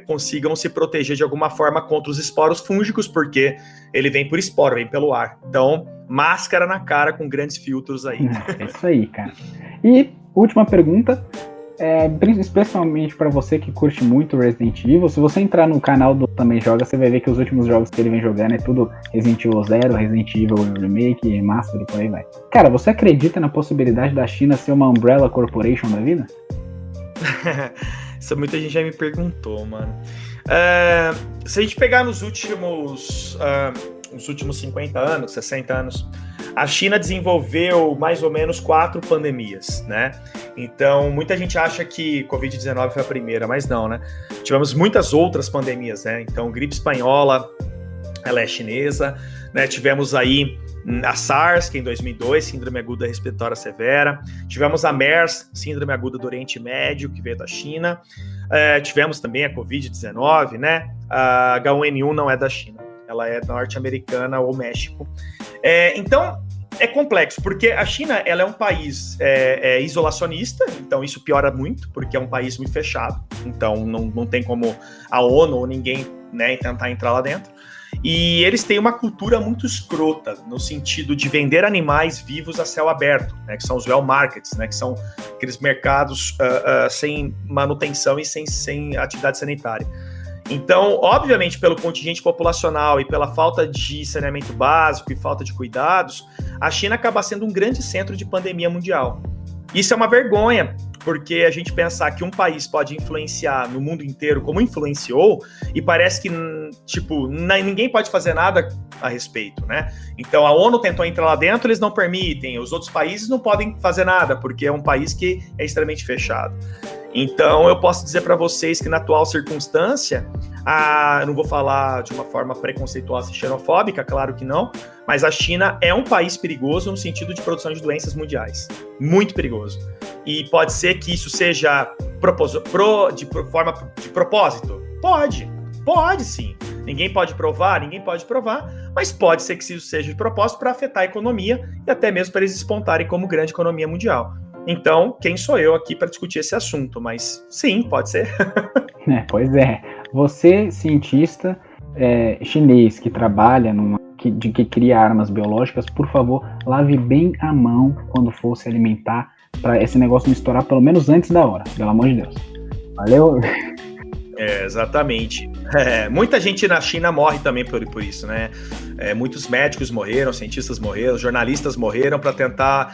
consigam se proteger de alguma forma contra os esporos fúngicos, porque ele vem por esporo, vem pelo ar. Então, máscara na cara com grandes filtros aí. É isso aí, cara. E última pergunta, especialmente para você que curte muito Resident Evil, se você entrar no canal do Também Joga, você vai ver que os últimos jogos que ele vem jogando é tudo Resident Evil 0, Resident Evil Remake, Remaster e por aí vai. Cara, você acredita na possibilidade da China ser uma Umbrella Corporation da vida? Isso muita gente já me perguntou, mano. Se a gente pegar nos últimos 50 anos, 60 anos, a China desenvolveu mais ou menos 4 pandemias, né? Então, muita gente acha que Covid-19 foi a primeira, mas não, né? Tivemos muitas outras pandemias, né? Então, gripe espanhola, ela é chinesa, né? Tivemos aí a SARS, que em 2002, síndrome aguda respiratória severa. Tivemos a MERS, síndrome aguda do Oriente Médio, que veio da China. Tivemos também a Covid-19, né? A H1N1 não é da China, ela é norte-americana ou México. Então, é complexo, porque a China ela é um país isolacionista, então isso piora muito, porque é um país muito fechado, então não tem como a ONU ou ninguém, né, tentar entrar lá dentro. E eles têm uma cultura muito escrota, no sentido de vender animais vivos a céu aberto, né, que são os well markets, né, que são aqueles mercados sem manutenção e sem atividade sanitária. Então, obviamente, pelo contingente populacional e pela falta de saneamento básico e falta de cuidados, a China acaba sendo um grande centro de pandemia mundial. Isso é uma vergonha, porque a gente pensar que um país pode influenciar no mundo inteiro como influenciou, e parece que, tipo, ninguém pode fazer nada a respeito, né? Então, a ONU tentou entrar lá dentro, eles não permitem, os outros países não podem fazer nada, porque é um país que é extremamente fechado. Então, eu posso dizer para vocês que na atual circunstância, não vou falar de uma forma preconceituosa e xenofóbica, claro que não, mas a China é um país perigoso no sentido de produção de doenças mundiais. Muito perigoso. E pode ser que isso seja de forma de propósito? Pode sim. Ninguém pode provar, mas pode ser que isso seja de propósito para afetar a economia e até mesmo para eles despontarem como grande economia mundial. Então, quem sou eu aqui para discutir esse assunto? Mas sim, pode ser. Pois é. Você, cientista chinês que trabalha que cria armas biológicas, por favor, lave bem a mão quando for se alimentar, para esse negócio não estourar pelo menos antes da hora, pelo amor de Deus. Valeu? Exatamente. Muita gente na China morre também por isso, né? Muitos médicos morreram, cientistas morreram, jornalistas morreram para tentar...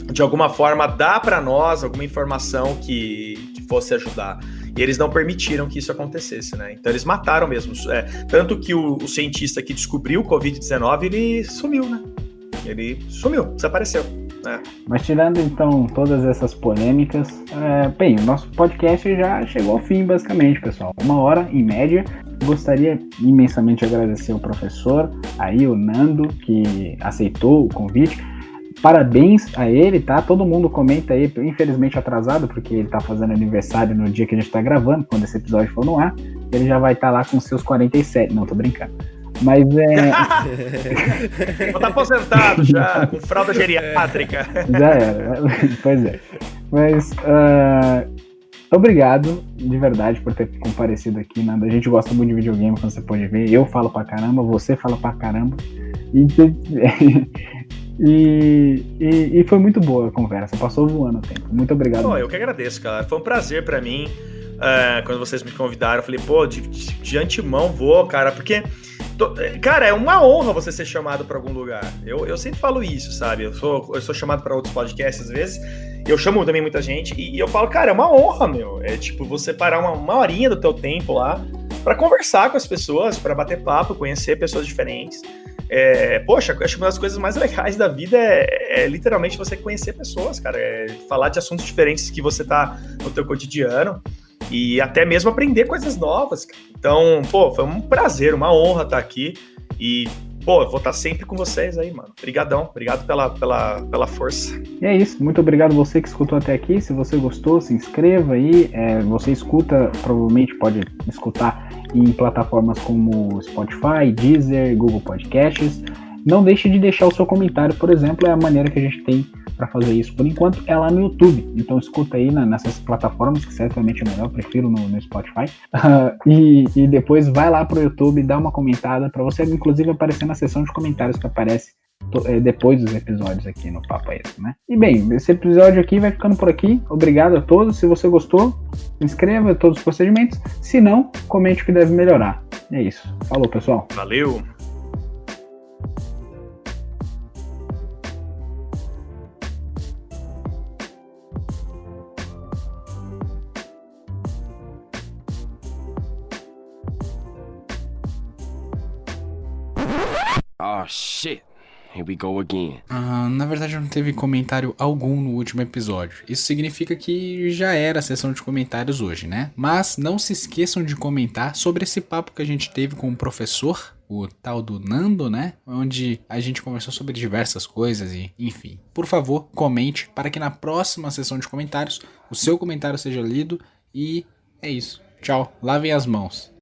de alguma forma, dar para nós alguma informação que fosse ajudar. E eles não permitiram que isso acontecesse, né? Então eles mataram mesmo. Tanto que o cientista que descobriu o Covid-19, ele sumiu, né? Ele sumiu, desapareceu. Mas tirando, então, todas essas polêmicas, bem, o nosso podcast já chegou ao fim, basicamente, pessoal. 1 hora, em média. Gostaria imensamente de agradecer o professor, aí o Nando, que aceitou o convite. Parabéns a ele, tá? Todo mundo comenta aí, infelizmente atrasado, porque ele tá fazendo aniversário no dia que a gente tá gravando, quando esse episódio for no ar. Ele já vai estar lá com seus 47. Não, tô brincando. Mas Vou estar aposentado já, com fralda geriátrica. Já era, pois é. Mas obrigado, de verdade, por ter comparecido aqui, Nando. A gente gosta muito de videogame, como você pode ver. Eu falo pra caramba, você fala pra caramba. E foi muito boa a conversa, passou voando o tempo. Muito obrigado. Eu que agradeço, cara. Foi um prazer pra mim. Quando vocês me convidaram, eu falei, de antemão vou, cara, porque Cara, é uma honra você ser chamado para algum lugar. Eu sempre falo isso, sabe? Eu sou chamado para outros podcasts às vezes. Eu chamo também muita gente e eu falo, cara, é uma honra, meu. É tipo você parar uma horinha do teu tempo lá para conversar com as pessoas, para bater papo, conhecer pessoas diferentes. Poxa, acho que uma das coisas mais legais da vida é literalmente você conhecer pessoas, cara. Falar de assuntos diferentes que você tá no teu cotidiano e até mesmo aprender coisas novas, cara. Então, pô, foi um prazer, uma honra estar aqui e, pô, eu vou estar sempre com vocês aí, mano. Obrigadão, obrigado pela força. E é isso, muito obrigado você que escutou até aqui. Se você gostou, se inscreva aí. Você escuta, provavelmente pode escutar em plataformas como Spotify, Deezer, Google Podcasts. Não deixe de deixar o seu comentário, por exemplo, é a maneira que a gente tem para fazer isso por enquanto, é lá no YouTube. Então escuta aí nessas plataformas, que certamente é melhor, eu prefiro no Spotify. E depois vai lá pro YouTube, dá uma comentada, para você inclusive aparecer na seção de comentários que aparece depois dos episódios aqui no Papo é Esse, né? E bem, esse episódio aqui vai ficando por aqui. Obrigado a todos. Se você gostou, se inscreva em todos os procedimentos. Se não, comente o que deve melhorar. É isso. Falou, pessoal. Valeu! Oh shit, here we go again. Na verdade não teve comentário algum no último episódio. Isso significa que já era a sessão de comentários hoje, né? Mas não se esqueçam de comentar sobre esse papo que a gente teve com o professor, o tal do Nando, né? Onde a gente conversou sobre diversas coisas e, enfim. Por favor, comente para que na próxima sessão de comentários o seu comentário seja lido e é isso. Tchau, lavem as mãos.